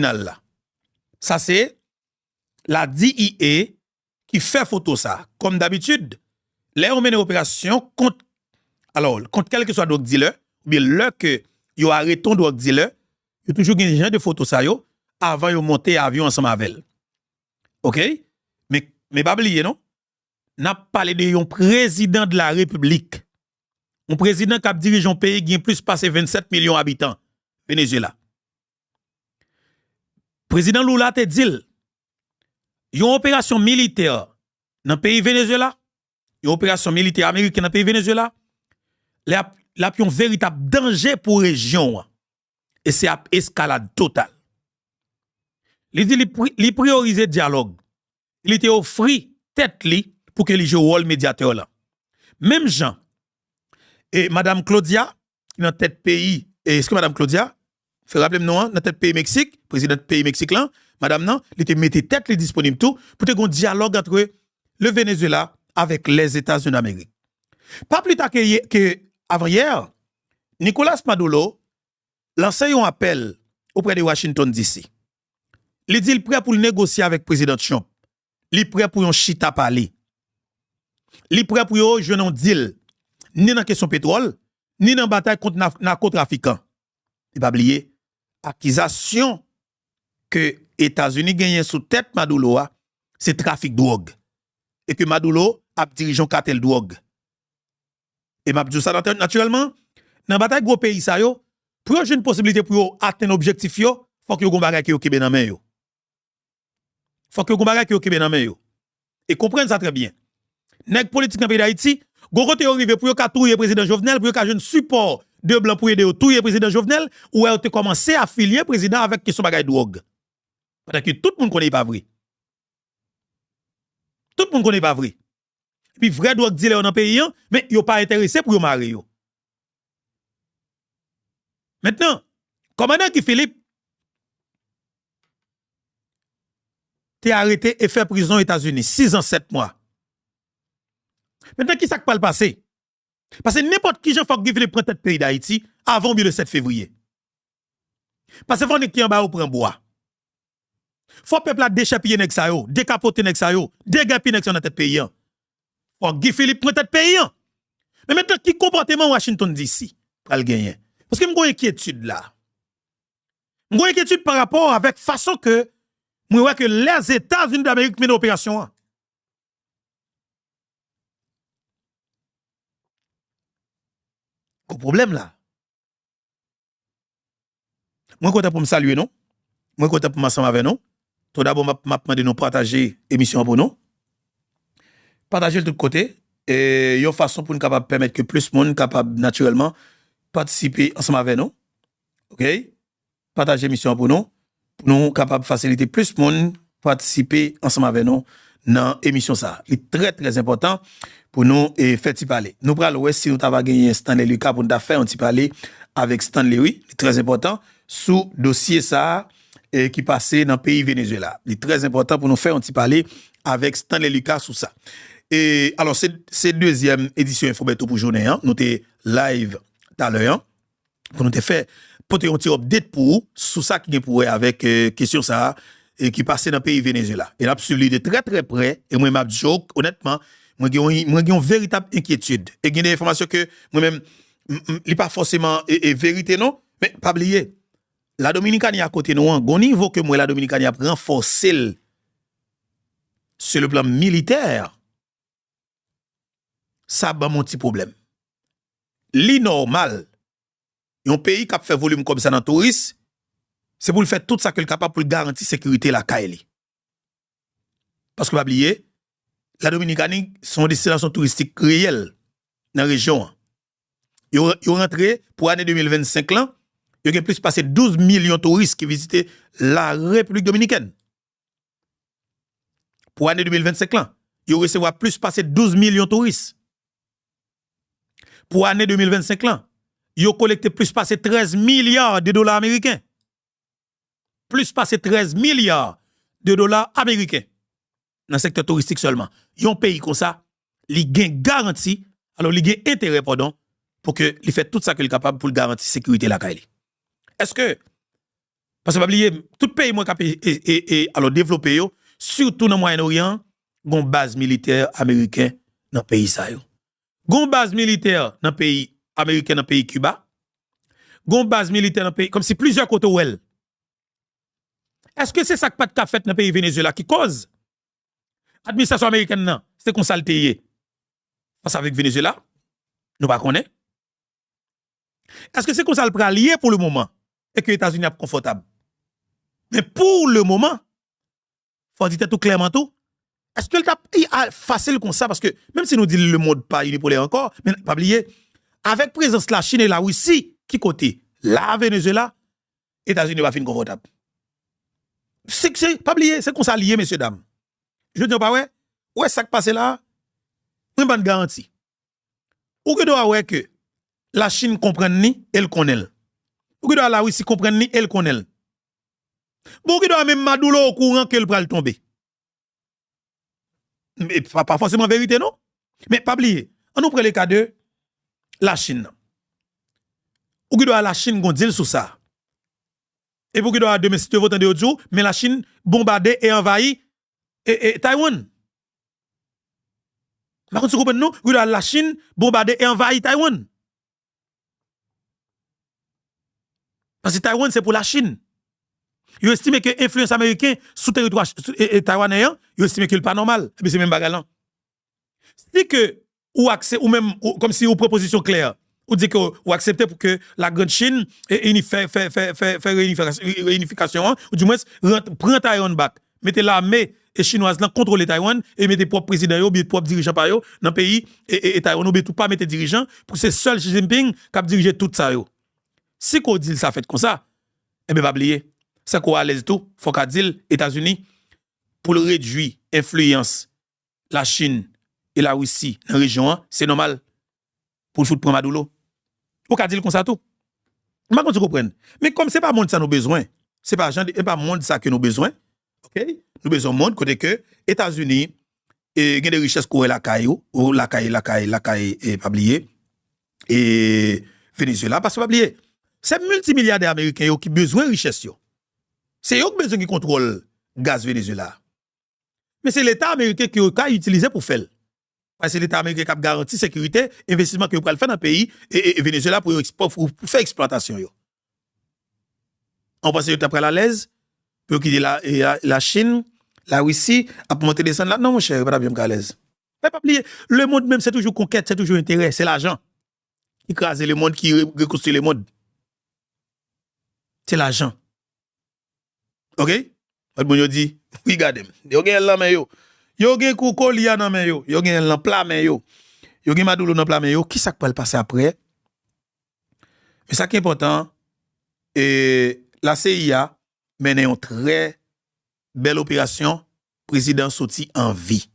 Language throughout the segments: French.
là. Ça c'est la DIA qui fait photo ça. Comme d'habitude, les on mène opération contre quel que soit drogue dealer, ou bien là que yo arrête ton drogue dealer, yo toujours gen genre de photo ça yo avant yo monter avion ensemble avec elle. OK? Mais pas oublier non? N'a parlé de un président de la République. Un président qui dirige un pays qui a plus passé 27 millions d'habitants, Venezuela. Président Lula te dit, il y a une opération militaire dans le pays Venezuela, il y a une opération militaire américaine dans le pays Venezuela, il y a un véritable danger pour la région. Et c'est une escalade totale. Il dit qu'il priorise le dialogue. Il était offert tête li pour que les joue rôle médiateur là. Même Jean et Madame Claudia, qui dans tête pays, est-ce que Madame Claudia, fait rappeler non, dans tête pays Mexique, président de pays Mexique là, Madame non, il était mettait tête li disponible tout pour te un dialogue entre le Venezuela avec les États-Unis d'Amérique. Pas plus tard que avant hier, Nicolas Maduro lance un appel auprès de Washington DC. Il dit il prêt pour négocier avec le président Trump. Il prêt pour un chita parler. Il prêt pour jouer un deal ni dans question pétrole, ni dans bataille contre narcotrafiquants. Il pas oublier accusation que États-Unis gagnent sous tête Maduro, c'est trafic de drogue et que Maduro a dirigé un cartel de drogue. Et m'a dit ça naturellement dans bataille gros pays ça yo, pour avoir une possibilité pour atteindre objectif yo, faut que yo gon bagay ki yo kebe nan men yo. Faut que yo gon bagay ki yo kebe nan men yo. Et comprendre ça très bien. Nèg politique dans pays d'Haïti, gon côté yo rive pour yo ka touyer président Jovenel, pour yo ka jeune support de blanc pour aider yo touyer président Jovenel, ou yo te commencer à affilier président avec question bagay drogue. Parce que tout le monde connaît pas vrai. Tout le monde connaît pas vrai. Puis vrai drogue dealer dans pays mais yo pas intéressé pour yo marier yo. Maintenant, commandant qui Philippe t'es arrêté et fait prison aux États-Unis 6 ans 7 mois. Maintenant qui ça qui pas le passer? Parce que n'importe qui Jean-François Guy Philippe prend tête pays d'Haïti avant le 7 février. Parce que faut qui en bas ou prend bois. Faut peuple a déchapiller nèg sa yo, décapoter nèg sa yo, dégapi nèg sa dans tête pays. Faut Guy Philippe prend tête pays. Mais maintenant qui comportement Washington DC pral gagner? Parce que m'gon inquiétude là. M'gon inquiétude par rapport avec façon que moi que les États-Unis d'Amérique mènent opération. Quel problème là? Moi content pour me saluer non? Moi content pour m'ensemble avec nous. Tout d'abord m'a demandé nous partager émission pour nous. Partager de tout côté et une façon pour nous capable permettre que plus de monde capable naturellement participer ensemble avec nous. OK? Partager l'émission pour nous capable faciliter plus de monde participer ensemble avec nous dans l'émission ça. C'est très très important pour nous et faire t'y parler. Nous prenons si nous avons gagné Stanley Lucas pour nous faire un petit parler avec Stanley oui, c'est très important sous dossier ça qui passait dans le pays Venezuela. C'est très important pour nous faire un petit parler avec Stanley Lucas sur ça. Et alors c'est deuxième édition Infobeto pour journée nous t'es live tout à l'heure pour nous te faire porter un petit update pour sur ça qui est pour avec question ça et qui passait dans le pays Venezuela. Et là suivi de très très près et moi m'a dit honnêtement moi j'ai une véritable inquiétude et j'ai des informations que moi même il pas forcément et vérité non mais pas oublier la Dominicanie à côté nous un niveau que moi la Dominicanie a renforcé sur le plan militaire. Ça ba mon petit problème. L'inormal, un pays qui a fait volume comme ça dans le tourisme, c'est pour le faire tout ça qu'il est capable pour garantir la sécurité la Kaili. Parce que, pas oublier, la Dominicanie sont des destinations touristiques réelles dans la région. Ils ont rentré pour l'année 2025 là, il y a plus passé 12 millions de touristes qui visitaient la République dominicaine. Pour l'année 2025 là, ils ont recevoir plus passé 12 millions de touristes. Pour l'année 2025 là, ils ont collecté plus passé 13 milliards de dollars américains. Plus passé 13 milliards de dollars américains dans le secteur touristique seulement. Ils ont pays comme ça, ils gagnent garantie, alors ils gagnent intérêt pardon, pour que ils fait tout ça qu'ils sont capables pour garantir la sécurité la Kaili. Est-ce que Parce que pas oublier, tout pays moi alors développé yo, surtout dans le Moyen-Orient, gon base militaire américain dans pays ça yo. Gon base militaire dans pays américain dans pays Cuba. Gon base militaire dans pays comme si plusieurs côtés où elle. Est-ce que c'est ça que pas de fait dans pays Venezuela qui cause administration américaine non, c'est qu'on salteye face avec Venezuela? Nous pas connaît. Est-ce que c'est qu'on ça le lié pour le moment et que les États-Unis sont confortables? Mais pour le moment, faut dire tout clairement tout. Est-ce que le facile comme ça parce que même si nous disons le monde pas unipolaire encore, mais pas oublier avec présence de la Chine et la Russie qui côté la Venezuela, États-Unis va finir confortable. C'est pas oublier, c'est qu'on ça lié messieurs dames. Je dis pas ouais ça qui passe là, une bonne garantie. Ou que doit ouais que la Chine comprenne ni elle connaît. Ou que doit la Russie comprenne ni elle connaît. Ou que doit même Maduro au courant qu'elle va tomber. Mais pas forcément vérité non. Mais pas oublier, on nous prend le cas de la Chine. Ou que doit la Chine gon deal sur ça. Et pour que doit demain si tu veux entendre autre jour, mais la Chine bombardé et envahi et Taïwan. Par contre, vous comprenez non? La Chine bombardé et envahi Taïwan. Parce que Taïwan c'est pour la Chine. Ils estiment que l'influence américaine sous territoire taïwanais, ils estiment que c'est pas normal. Et c'est même bagarre. Si que ou accès ou même comme si une proposition claire, ou dit que ou accepter pour que la grande Chine fait réunification, ou du moins prend Taïwan back, mettez l'armée et chinoise là contrôler Taïwan et mettez propre président ou bien propre dirigeant par yo dans pays et Taïwan ou bien tout pas mettre dirigeant pour c'est seul Xi Jinping qui a dirigé tout ça yo. Si qu'on dit ça fait comme ça, et bien pas oublier, c'est qu'on a l'aise tout, faut qu'on dise États-Unis pour le réduire influence la Chine et la Russie dans la région, c'est normal pour le foot prendre Maduro. Faut qu'on dise comme ça tout. Mais quand tu comprends, mais comme c'est pas monde ça nous besoin, c'est pas monde ça que nous besoin. OK? Nous besoin monde côté que États-Unis et gain des richesses qu'on la caillou ou la caille et pas oublier et Venezuela parce que pas oublier c'est multimilliardaires américains qui besoin de richesse yo. C'est eux qui besoin qui contrôle gaz Venezuela. Mais c'est l'État américain qui a utilisé pour faire. Parce que c'est l'État américain qui a garanti sécurité, investissement que vous pouvez faire dans le pays et Venezuela pour faire exploitation yo. On pense que après la l'aise pour quitter la Chine, la Russie, à monter descendre là non mon cher, pas bien à l'aise. Pas oublier, le monde même c'est toujours conquête, c'est toujours intérêt, c'est l'argent. Écraser le monde qui reconstruit le monde. C'est l'argent. OK? Bon yo dit, regardez, yo gen la men yo. Yo gen kouko liya nan men yo. Yo gen lan pla men yo. Yo gen Maduro nan pla men yo. Qui ça peut le passer après? Mais ça qui est important, la CIA mène une très belle opération, président sorti en vie.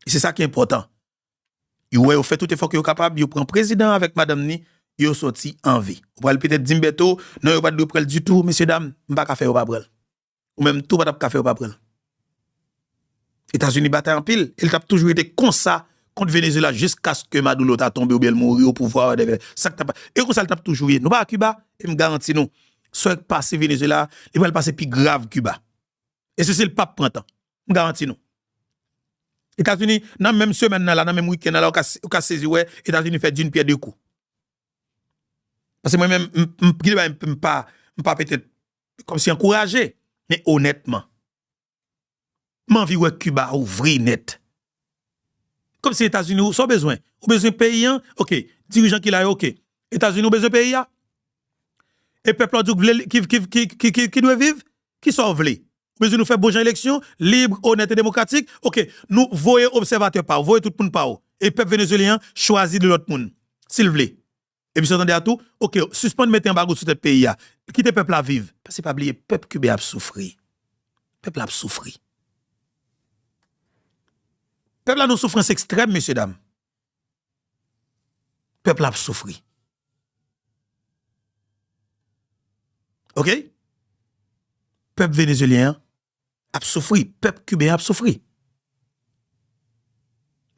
C'est ça qui est important. Yo fait tout effort que yo capable, yo prend président avec madame ni, yo sorti en vie. Ou pral peut-être dimbeto, non yo pas de prel du tout, messieurs dames, m'pa ka faire ou pas prel. Ou même tout pas ka faire ou pas prel. États-Unis bataille en pile, il t'a toujours été comme ça contre Venezuela jusqu'à ce que Maduro t'a tombé ou bien mourir au pouvoir. Ça et comme ça il t'a toujours nous pas à Cuba, et me garantis nous, soit passer Venezuela, il va passer plus grave Cuba. Et c'est le pape printemps. Me garantis nous. États-Unis dans même semaine là, dans même week-end là, on ka saisi ouais, États-Unis fait d'une pierre deux coups. Parce que moi même pas peut-être comme si encouragé, mais honnêtement m'envie ouais Cuba ouvrir net. Comme si États-Unis ont besoin. Ou besoin pays, OK, dirigeant qui là OK. États-Unis ont besoin pays et peuple qui doit vivre, qui sont vle. Besoin nous faire bonne élection libre, honnête et démocratique. OK, nous voyez observateur par, voyez tout le monde par. Et peuple vénézuélien choisit de l'autre monde, s'il vous plaît. Et puis s'entendez à tout, OK, suspendre mettre embargo sur ce pays là. Quitter peuple à vivre. Parce que pas oublier peuple cubain a souffri. Peuple a souffri. Peuple a une souffrance extrême, messieurs, dames. Peuple a souffri. OK? Peuple vénézuélien a souffri. Peuple cubain a souffri.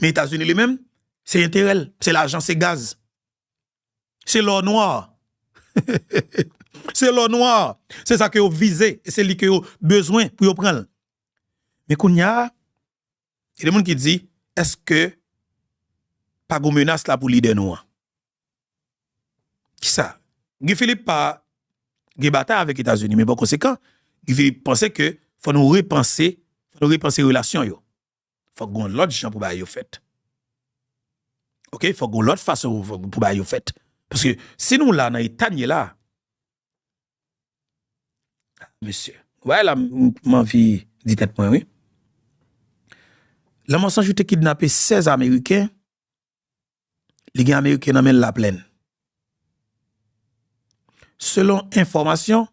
Mais les États-Unis lui-même, c'est intérêt, c'est l'argent, c'est gaz. C'est l'or noir. C'est l'or noir. C'est ça que vous visez. Et c'est lui que vous besoin pour vous prendre. Mais il y a des gens qui disent, est-ce que pas de menace là pour l'idée noire? Qui ça? Guy Philippe pas de bataille avec les États-Unis, mais par conséquent, Guy Philippe pensait que faut nous repenser relations yo. Faut qu'on l'autre gens pour ba yo fait. OK, faut qu'on l'autre façon pour ba yo fait. Parce que si nous là dans état là, monsieur, voilà ma vie dit tête point oui. La mensonge a kidnappé 16 Américains. Les gens américains dans la plaine. Selon information,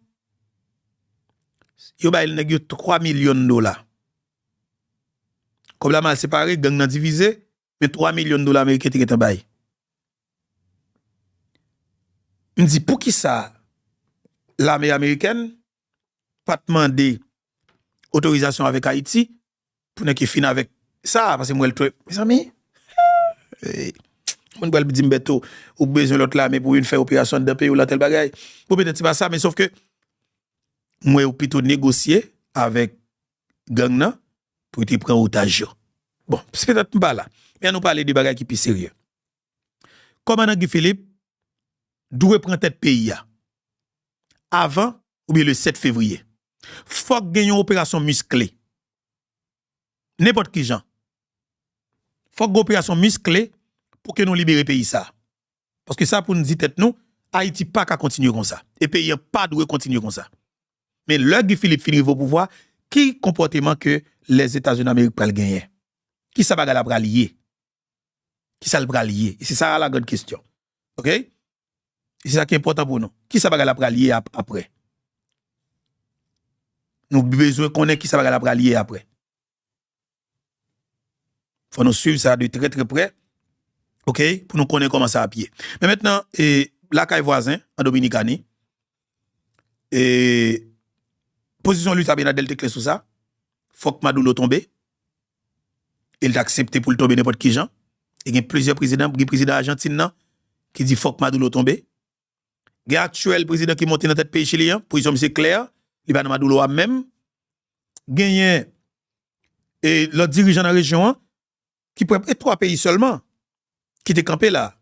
il y a 3 millions de dollars. Comme la mal séparé, gang nan divisé, mais 3 millions de dollars américains étaient en bail. On dit pour qui ça l'armée américaine pas demander autorisation avec Haïti pour ne fin avec ça parce que moi mes amis on doit dire beto ou besoin l'autre là mais pour une faire opération dans pays ou la tel bagaille pour peut-être pas ça mais sauf que moi ou plutôt négocier avec gang nan pour te prendre otage. Bon, c'est peut-être pas là. Mais nous parler de bagaille qui plus sérieux. Commandant Guy Philippe doit prendre tête pays avant ou bien le 7 février. Faut gagner une opération musclée. N'importe qui gens. Faut une opération musclée pour que nous libérer pays ça. Parce que ça pour nous dire tête nous, Haïti pas qu'à continuer comme ça. Et pays pas doit continuer comme ça. Mais le Guy Philippe finit au pouvoir, qui comportement que les États-Unis d'Amérique pral gagner? Qui ça va la lier? Qui ça le bras lier? Et c'est ça la grande question. OK? Et c'est ça qui est important pour nous. Qui ça va la lier après? Nous besoin connaître qui ça va la lier après. Faut nous suivre ça de très très près. OK? Pour nous connaître comment ça à pied. Mais maintenant, la caille voisin en Dominicanie et position lui Sabina Delta clé sur ça. Faut que Maduro tombe. Il a accepté pour le tomber n'importe qui gens. Il y a plusieurs présidents, le président argentin qui dit faut que Maduro tombe. Il y a actuel président qui monte dans tête pays chilien, position monsieur clair, il va dans Maduro même. Gagné et le dirigeant de la région qui peut être 3 pays seulement qui étaient campés là.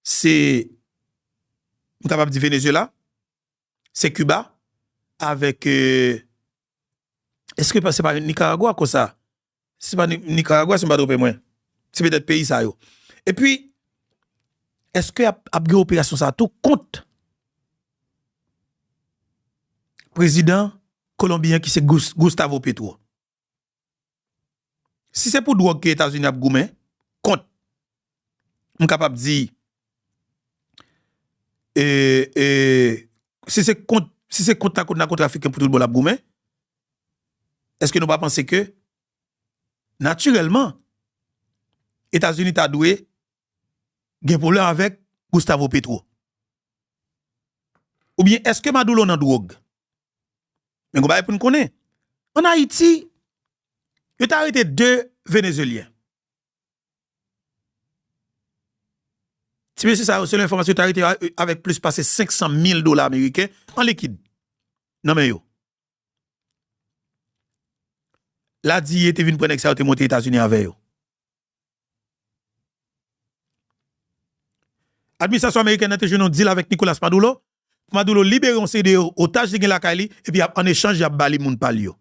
C'est capable de dire Venezuela, c'est Cuba avec est-ce que c'est pas Nicaragua comme ça? C'est pas Nicaragua, c'est pas trop moins. C'est peut-être pays ça yo. Et puis est-ce que après opération ça tout compte président colombien qui c'est Gustavo Petro. Si c'est pour drogue que les États-Unis a goumé, compte. On capable de dire si c'est contre narcotrafiquant pour tout le monde a goumé, est-ce que nous pas penser que naturellement États-Unis t'a doué gen problème avec Gustavo Petro? Ou bien est-ce que Maduro nan drogue? Mais on va pour nous connaître. En Haïti, il a arrêté 2 Vénézuéliens. Si c'est ça, c'est l'information, il a arrêté avec plus passé $500,000 américains en liquide. Non mais yo. La dit il était venu prendre ça, il était monté aux États-Unis avec yo. Administration américaine a toujours un deal avec Nicolas Maduro. Maduro libère un CD otage de la Kali et puis en échange il a bali moun palio.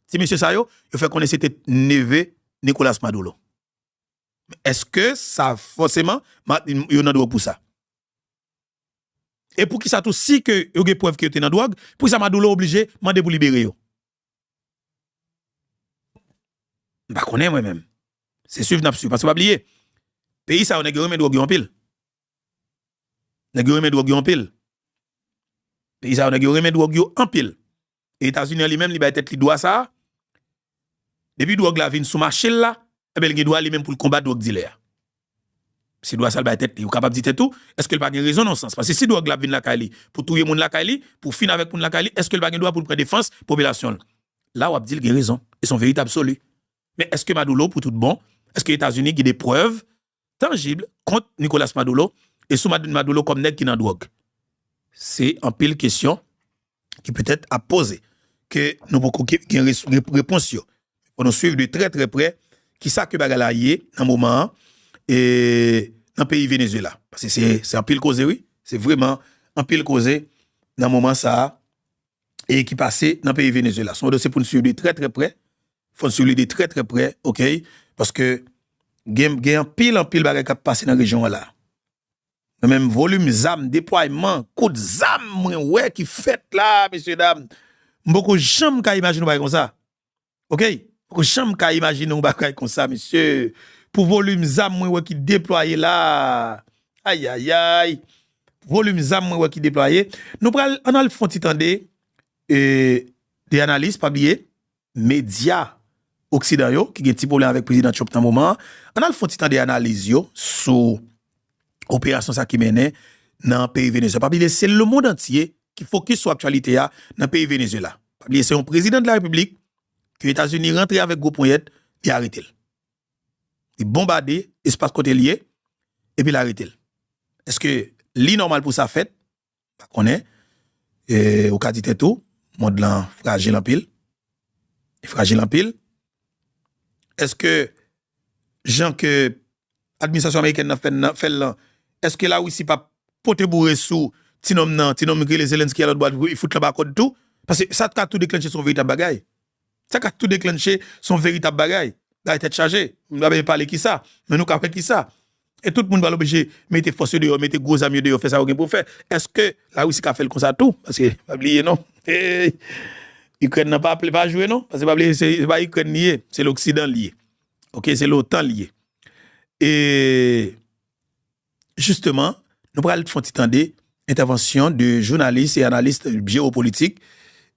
Si monsieur Sayo, il fait connaître c'était neveu Nicolas Maduro. Est-ce que ça forcément il y a droit pour ça? Et pour qui ça tout si que il y a preuve que était dans drogue, pour ça Maduro obligé demander pour libérer yo. Bah connais moi même. C'est suivre n'a parce que pas oublier. Pays ça on a remet drogue en pile. On a remet drogue en pile. Pays ça on a remet drogue en pile. Et États-Unis lui-même li ba tête li doit ça. Depuis drogue la vinn sous marché là, et ben il doit lui-même pour le combat drogue dealer. Si doit ça ba tête li ou capable dire tout, est-ce que il pas gain raison non sens parce que si drogue la vinn la Kali pour touyer moun la Kali, pour finir avec moun la Kali, est-ce que il pas gain droit pour prendre défense population? Là on dit il gain raison, ils sont véritables absolus. Mais est-ce que Maduro pour tout bon? Est-ce que les États-Unis ont des preuves tangibles contre Nicolas Maduro et sous Maduro comme nèg qui dans drogue? c'est en pile question qui peut-être à poser que nous pouvons une réponse pour nous suivre de très très près qui ça que bagala yé dans moment et dans le pays Venezuela parce que c'est en pile causé oui, c'est vraiment en pile causé dans moment ça et qui passé dans le pays Venezuela. Son dossier pour nous suivre de très très près, faut nous suivre de très très près, OK, parce que gen en pile bagay qui passé dans la région là. Même volume zam, déploiement, coup de zam, ouais, qui fait là, messieurs, dames. Beaucoup de gens qui imaginent comme ça. OK? Beaucoup de gens qui imaginent comme ça, monsieur. Pour volume zam, ouais, qui déployé là. Aïe, aïe, aïe. Volume zam, ouais, qui déployé. Nous prenons, on a le fond des analyses, pas oublier, médias occidentaux, qui ont un petit problème avec le président Trump dans le moment. On a le fond des analyses sur opération ça qui menait dans le pays Venezuela. C'est le monde entier qui focus sur l'actualité dans le pays Venezuela. C'est un président de la République que les États-Unis rentrent avec gros poignet et arrêté. Il bombardé espace côté lié et puis l'arrêté. Est-ce que l'inormal pour ça fait? Pas qu'on est au cas dit tout, monde là fragile en pile. Fragile en pile. Est-ce que gens que l'administration américaine a fait là, est-ce que là aussi pas pote bourré sous tinom que les Zelensky à l'autre boîte il fout là bas code tout parce que ça a tout déclenché son véritable bagaille. Ça a tout déclenché son véritable bagaille. Là tête chargée. On va parler qui ça, mais nous capé qui ça. Et tout le monde va l'obliger mettre force dehors, mettre gros amis dehors, faire ça pour faire. Est-ce que là aussi qu'a fait comme ça tout parce que pas oublier non. Ukraine n'a pas jouer non parce que pas oublier c'est pas Ukraine lié, c'est l'Occident lié. OK, c'est l'OTAN lié. Et justement, nous allons faire des interventions de journalistes et analystes géopolitiques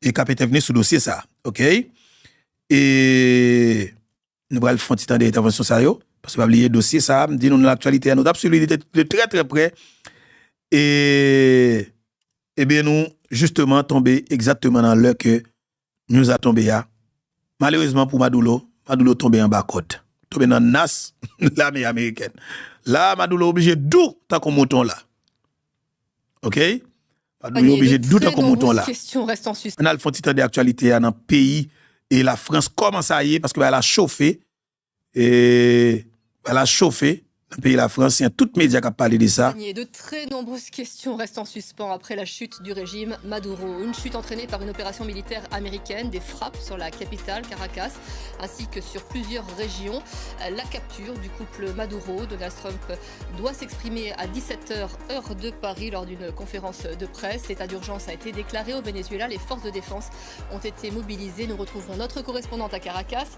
et qui ont venu sur le dossier ça, OK? Et nous allons faire des interventions ça parce que pas oublier dossier ça, dit nous l'actualité nous absolument de très très près et bien nous justement tombé exactement dans l'heure que nous a tombé là. Malheureusement pour Maduro tombé en bas côte. Tombé dans NAS, l'armée américaine. Là, Maduro obligé d'où tant qu'on mouton là. OK? Maduro obligé d'où tant qu'on mouton là. On a le fond titre d'actualité dans le pays et la France commence à y parce que elle a chauffé et elle a chauffé dans le pays de la France, il y a toutes les médias qui ont parlé de ça. De très nombreuses questions restent en suspens après la chute du régime Maduro. Une chute entraînée par une opération militaire américaine, des frappes sur la capitale, Caracas, ainsi que sur plusieurs régions. La capture du couple Maduro, Donald Trump doit s'exprimer à 17h, heure de Paris, lors d'une conférence de presse. L'état d'urgence a été déclaré au Venezuela. Les forces de défense ont été mobilisées. Nous retrouverons notre correspondante à Caracas.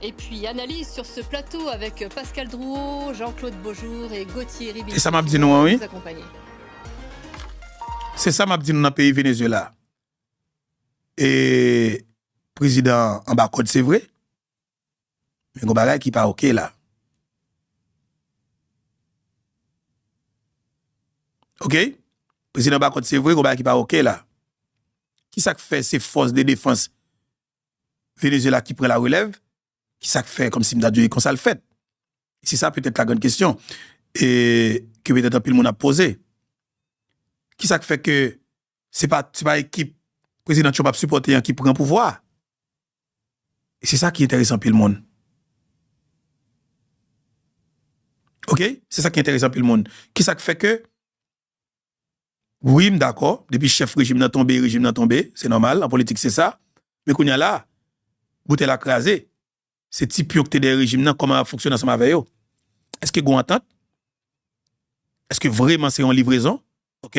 Et puis, analyse sur ce plateau avec Pascal Drouot, Jean-Claude Bonjour et Gauthier Ribin. C'est ça m'a dit nous oui. C'est ça m'a dit nous dans le pays Venezuela. Et président en bas code c'est vrai. Mais gon bagay qui pas OK là. OK? Président en bas code c'est vrai, gon bagay qui pas OK là. Qui ça fait ces forces de défense Venezuela qui prend la relève? Qui ça fait comme si m'da dit comme ça le fait? C'est ça peut-être la grande question et que peut-être un peu le monde a posé. Qui ça fait que c'est pas équipe président Trump a supporté qui prend pouvoir. Et c'est ça qui est intéressant pour le monde. OK? C'est ça qui est intéressant pour le monde. Qui ça fait que oui, d'accord, depuis chef régime n'a tombé, c'est normal, en politique c'est ça. Mais qu'on y a là, bouté la crasé. C'est type que des régimes comment fonctionne ensemble avec eux. Est-ce que vous entendez? Est-ce que vraiment c'est une livraison? OK?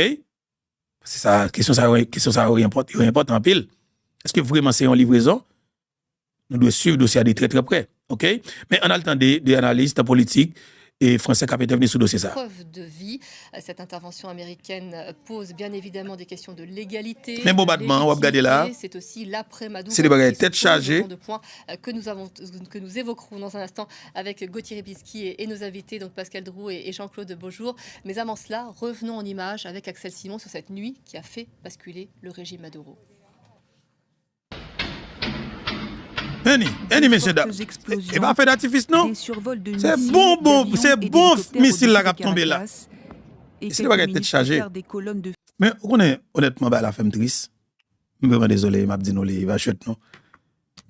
C'est ça, question ça important en pile. Est-ce que vraiment c'est une livraison? Nous devons suivre le dossier de très très près. OK? Mais on a le temps des analystes politiques et français qui ont été venus sur le dossier ça. Preuve de vie. Cette intervention américaine pose bien évidemment des questions de légalité. Mais bombardement, on va regarder là. C'est aussi l'après Maduro. C'est des bagages tête chargée. De points que nous évoquerons dans un instant avec Gauthier Ribinski et nos invités, donc Pascal Drouot et Jean-Claude Beaujour. Mais avant cela, revenons en image avec Axel Simon sur cette nuit qui a fait basculer le régime Maduro. Messieurs, dames. Et pas fait d'artifice, non? C'est bon, missile là qui a tombé là. Et c'est le bagage tête chargée. Mais on est honnêtement bah la femme triste. Vraiment désolé, m'a dit non les va chouette non.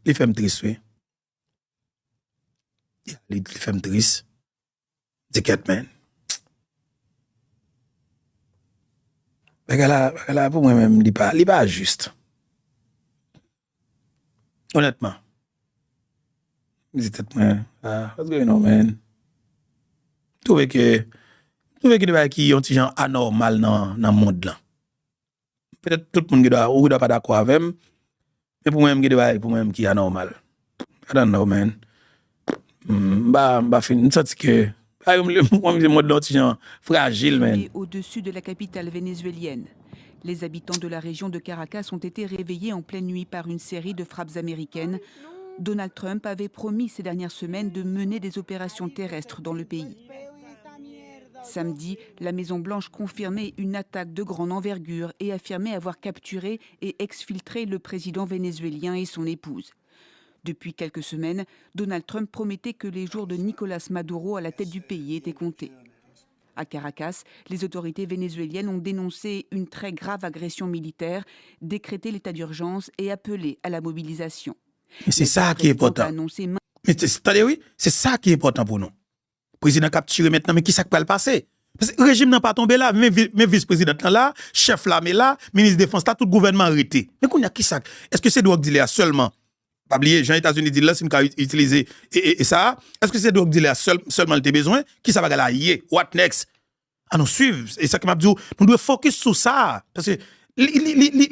Les femmes tristes oui. Les femmes tristes. Ticket man. Là pour moi même il pas juste. Honnêtement. Ticket man. What's going on man? Trouve que des qui ont des gens anormal dans le monde là. Peut-être tout le monde doit pas d'accord avec moi, mais pour moi même qui est anormal. I don't know man. Fin senti que le monde là gens fragile man. Au-dessus de la capitale vénézuélienne, les habitants de la région de Caracas ont été réveillés en pleine nuit par une série de frappes américaines. Donald Trump avait promis ces dernières semaines de mener des opérations terrestres dans le pays. Samedi, la Maison-Blanche confirmait une attaque de grande envergure et affirmait avoir capturé et exfiltré le président vénézuélien et son épouse. Depuis quelques semaines, Donald Trump promettait que les jours de Nicolás Maduro à la tête du pays étaient comptés. À Caracas, les autorités vénézuéliennes ont dénoncé une très grave agression militaire, décrété l'état d'urgence et appelé à la mobilisation. Mais c'est ça qui est important. Mais c'est ça qui est important pour nous. Le président capturé maintenant, mais qui ça va le passer? Parce que le régime n'a pas tombé là, mais vice-président là, chef là, mais là, ministre de défense là, tout le gouvernement arrêté. Mais qu'on y a qui ça? Est-ce que c'est drogue dealer seulement? Pas oublier, Jean États-Unis dit là, c'est une cas utilisé et ça. Est-ce que c'est drogue dealer seulement le besoin? Qui ça va là? What next? À nous suivre. Et ça que m'a dit, nous devons focus sur ça. Parce que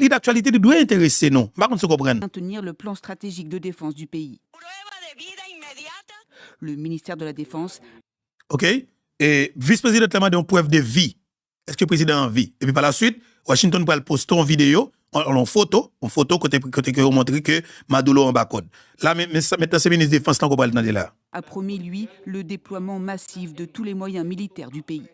l'actualité doit intéresser nous. Par contre, se comprendre. Maintenir le plan stratégique de défense du pays. Le ministère de la Défense. OK? Et vice-président a demandé une preuve de vie. Est-ce que le président a vie? Et puis par la suite, Washington va poster une vidéo, en photo côté que vous montrez que Maduro en bas code. Là, maintenant, c'est le ministre de la Défense qu'on va le là. A promis, lui, le déploiement massif de tous les moyens militaires du pays.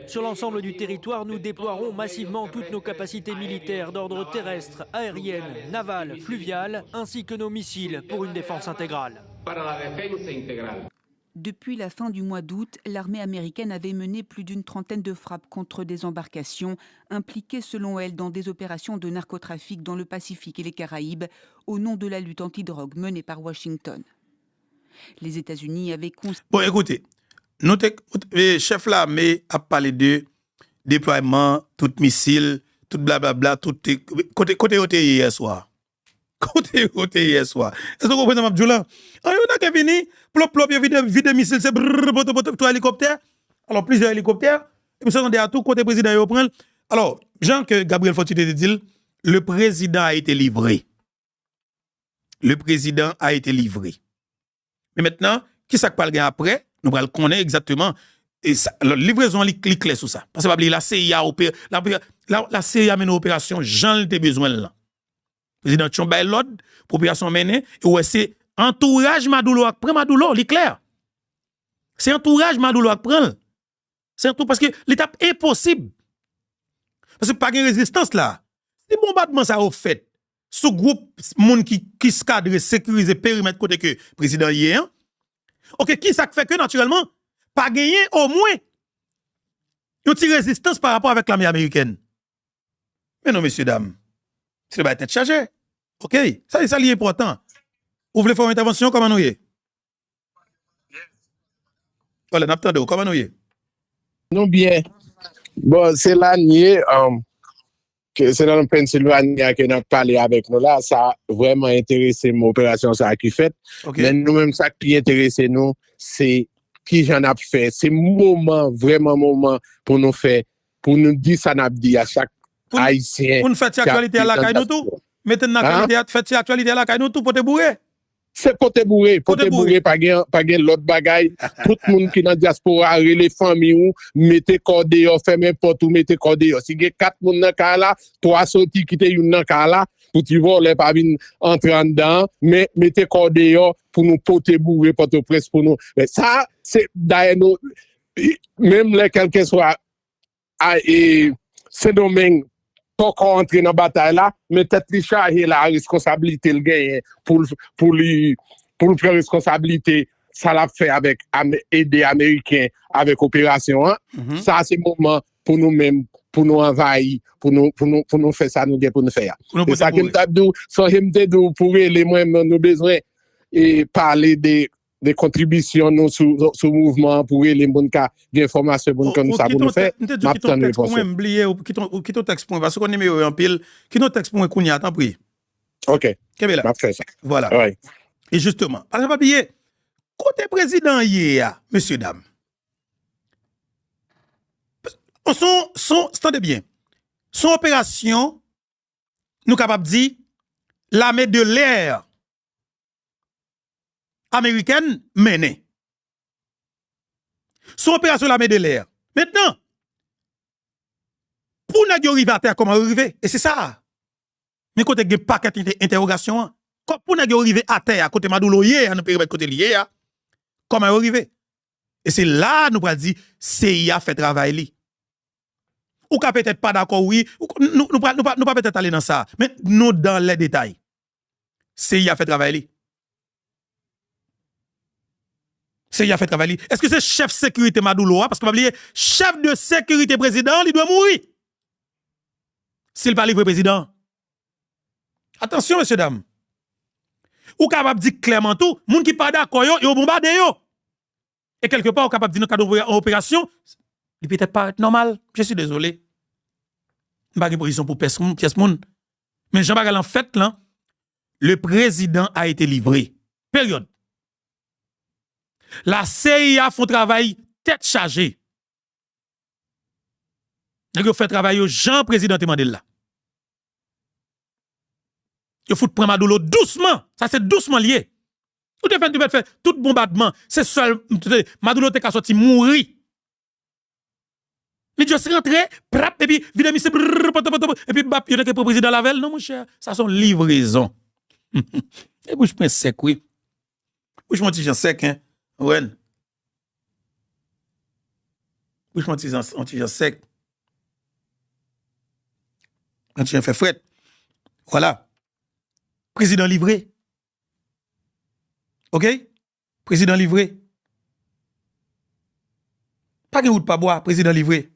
Sur l'ensemble du territoire, nous déploierons massivement toutes nos capacités militaires d'ordre terrestre, aérienne, navale, fluviale, ainsi que nos missiles pour une défense intégrale. Depuis la fin du mois d'août, l'armée américaine avait mené plus d'une trentaine de frappes contre des embarcations impliquées selon elle dans des opérations de narcotrafic dans le Pacifique et les Caraïbes au nom de la lutte antidrogue menée par Washington. Les États-Unis avaient Bon, écoutez, le chef l'armée a parlé de déploiement, tout missile, tout blablabla, tout côté hier soir. Côté hier soir. Est-ce que vous comprenez, Mabdjoula? On a venu, plop, vide missile, c'est tout hélicoptère. Alors, plusieurs hélicoptères. Et puis, on est à tout côté président. Alors, Jean que Gabriel Fortuné dit, le président a été livré. Le président a été livré. Mais maintenant, qui ça parle après? Nous allons connaître exactement. Et ça, la livraison est claire sur ça. Parce que la CIA la CIA mène une opération, Jean a besoin là. Le président Tchomba est l'ordre, l'opération menée, et ouais, c'est entourage Maduro qui prend Maduro, c'est clair. C'est entourage Maduro qui prend. C'est tout parce que l'étape est possible. Parce que pas de résistance là. Si bombardement ça a fait, ce groupe monde qui se cadre, sécurise, périmètre côté que le président y est, ok, qui ça fait que naturellement, pas gagner au moins une petite résistance par rapport avec l'armée américaine. Mais non, messieurs, dames, c'est va être chargé. Ok, ça c'est important. Vous voulez faire une intervention, comment nous y est? Voilà, n'attendez, comment nous y est? Non, bien. Bon, c'est l'année que c'est dans le Pennsylvanie que nous avons parlé avec nous là. Ça a vraiment intéressé mon opération, ça qui fait. Okay. Mais nous-mêmes, ça qui intéresse nous, c'est qui j'en ai fait. C'est vraiment moment pour nous faire, pour nous dire ça n'a dit à chaque Haïtien. Pour nous faire actualité à la caille nous tout. Mettez dans actualité à la caille nous tout pour te bourrer. C'est pour te bourrer, pas gain l'autre bagaille. Tout le monde qui dans diaspora, les familles, mettez cordé, fermez porte ou mettez cordé. Si il y a 4 personnes dans le là, 3 sorties qui étaient dans le là, pour tu vois, les pas venir entrer en dedans, mais mettez cordé pour nous porter bourrer, porter presse pour nous. Mais ça, c'est d'ailleurs nous, même les quelqu'un soit, ce domaine, pas entrer dans la bataille là, mais peut-être lui charger la responsabilité le gain pour lui faire responsabilité ça l'a fait avec aider Américains avec opération. Hein? Ça, c'est le moment pour nous-mêmes, pour nous envahir, pour nous faire ça, nous pour nous faire. C'est ça que nous avons dit, pour les mêmes, nous besoin et parler des contributions nous sur le mouvement pour les gens qui ont des informations pour nous ça pour nous faire. Qui ton texte point parce qu'on est meilleur en pile, qui ton texte point qu'on y a tant pris. OK. M'a fait ça. Voilà. Ouais. Et justement, parce que pas oublier côté président hier, messieurs dames. Attendez bien. Son opération nous capable dire l'armée de l'air américaine menée. Son opération l'armée de l'air. Maintenant, pour nous arriver à terre, comment arriver? Et c'est ça. Mais quand il y a un paquet d'interrogations, pour nous arriver à terre, à côté Maduro, hier, nous périmètre côté lié, comment arriver? Et c'est là, nous allons dire, CIA fait travail. Ou qu'à peut-être pas d'accord, oui, nous pas peut-être aller dans ça, mais nous dans les détails. CIA fait travail. CIA fait travail. Est-ce que c'est chef sécurité Maduro? Parce que vous oubliez, chef de sécurité président, il doit mourir. S'il pas livré président. Attention, messieurs, dames. Ou capable de dire clairement tout, moun qui pas d'accord, yo bombardé yo. Et quelque part, ou capable de dire dans le cadre d'opération, il peut-être pas être normal. Je suis désolé. Je n'ai pas de position pour pièce moun. Mais Jean-Baptiste, en fait, là, le président a été livré. Période. La CIA font travail tête chargée. Ils fait travail au Jean-Président Mandela. Ils foutent prendre Maduro doucement. Ça, c'est doucement lié. Tout est fait, tout bombardement. C'est seul. Maduro te sorti mourir. Mais je suis rentré, et puis, vide, et puis, il y a un président la veille. Non, mon cher, ça sont livraisons. Et bouche point sec, oui. Bouche mon petit sec, hein. Ouais. Bouche mon petit sec. Quand tu fait fret. Voilà. Président livré. OK? Président livré. Pas de route pas boire, président livré.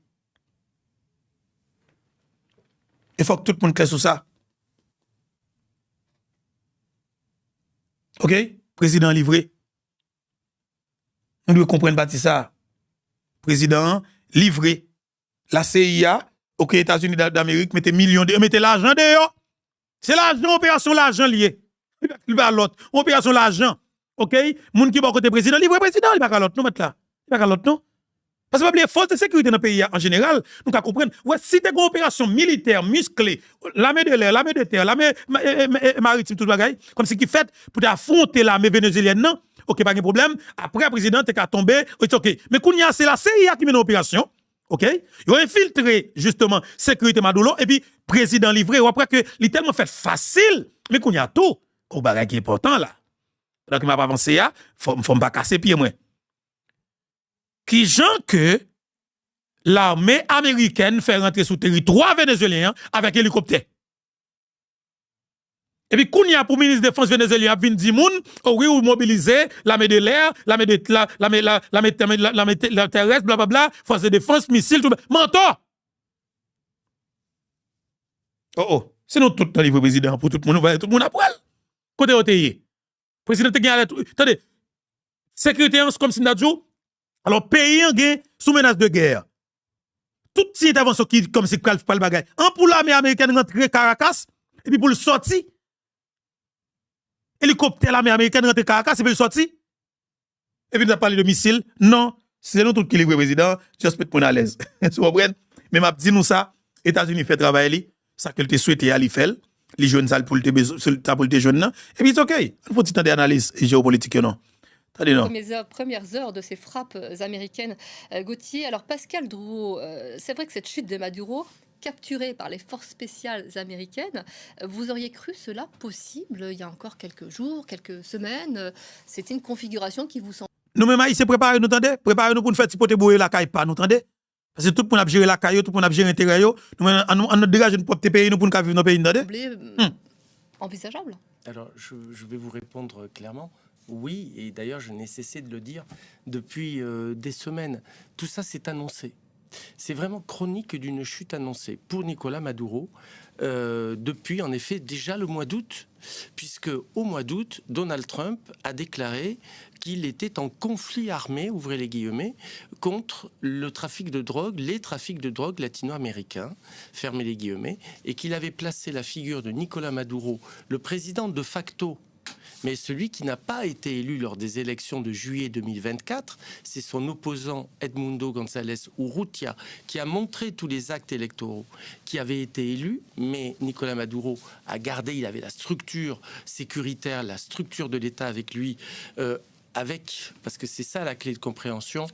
Il faut que tout le monde claire sur ça. OK? Président livré. On doit comprendre ça. Président livré. La CIA, OK, États-Unis d'Amérique, mettez millions de mettez l'argent dehors. C'est l'argent, opération l'argent lié. Il va à l'autre. Opération l'argent. OK? Moun qui va côté président, livré président, il va à l'autre, non, mettre là. Il va à l'autre, non? Parce que les forces de sécurité dans le pays en général, nous devons comprendre, ouais, si tu as une opération militaire musclée, l'armée de l'air, l'armée de terre, l'armée maritime, tout le bagage, comme ce qui fait pour affronter l'armée vénézuélienne, non? OK, pas de problème. Après, le président est tombé, OK. Mais c'est la CIA qui mène l'opération. OK? Ils ont infiltré, justement, sécurité Maduro, et puis, président livré, ou après que, il est tellement fait facile, mais qu'on y a tout, qu'on bagage qui est important là. Donc, il m'a pas avancé, faut pas casser pied, moi. Qui gens que l'armée américaine fait rentrer sous territoire vénézuélien avec hélicoptère. Et puis, quand il y a pour le ministre de la Défense vénézuélien, vient dire, oh oui, ou mobiliser l'armée de l'air, l'armée terrestre, blablabla, force de défense, missiles, tout. Mentor! Oh, c'est nous tout dans le livre président, pour tout le monde après. Côté OTI. Président te gagne attendez. Sécurité comme si nous alors, pays en gain sous menace de guerre. Toute petite intervention qui, comme si pas le bagage. Un pour l'armée américaine rentrer Caracas, et puis pour le sortir. Hélicoptère l'armée américaine rentrer Caracas, et puis le sortir. Et puis nous avons parlé de missiles. Non, c'est nous tout qui livre président, juste mettre pour à l'aise. Vous comprenez? Mais m'a dit nous ça, États-Unis fait travail, ça qu'elle te souhaité à l'IFEL, les jeunes ça pour te jeunes, et puis c'est OK. Il faut une analyse géopolitique, non? Premières heures de ces frappes américaines, Gauthier. Alors Pascal Drouot, c'est vrai que cette chute de Maduro, capturée par les forces spéciales américaines, vous auriez cru cela possible il y a encore quelques jours, quelques semaines? C'était une configuration qui vous semble... Nous-mêmes, il s'est préparé, nous entendez? Préparez-nous pour nous faire petit bouiller la caille pas, nous entendez? Parce que tout le monde a géré la caille, tout le monde a géré l'intérieur, nous on dégage une propre pays, nous pour nous vivre dans le pays, nous entendez? Envisageable. Alors, je vais vous répondre clairement. Oui, et d'ailleurs, je n'ai cessé de le dire depuis des semaines. Tout ça, c'est annoncé. C'est vraiment chronique d'une chute annoncée pour Nicolás Maduro depuis, en effet, déjà le mois d'août, puisque au mois d'août, Donald Trump a déclaré qu'il était en conflit armé, ouvrez les guillemets, contre le trafic de drogue, les trafics de drogue latino-américains, fermez les guillemets, et qu'il avait placé la figure de Nicolás Maduro, le président de facto, mais celui qui n'a pas été élu lors des élections de juillet 2024, c'est son opposant Edmundo González Urrutia, qui a montré tous les actes électoraux, qui avait été élu, mais Nicolás Maduro a gardé, il avait la structure sécuritaire, la structure de l'État avec lui, parce que c'est ça la clé de compréhension,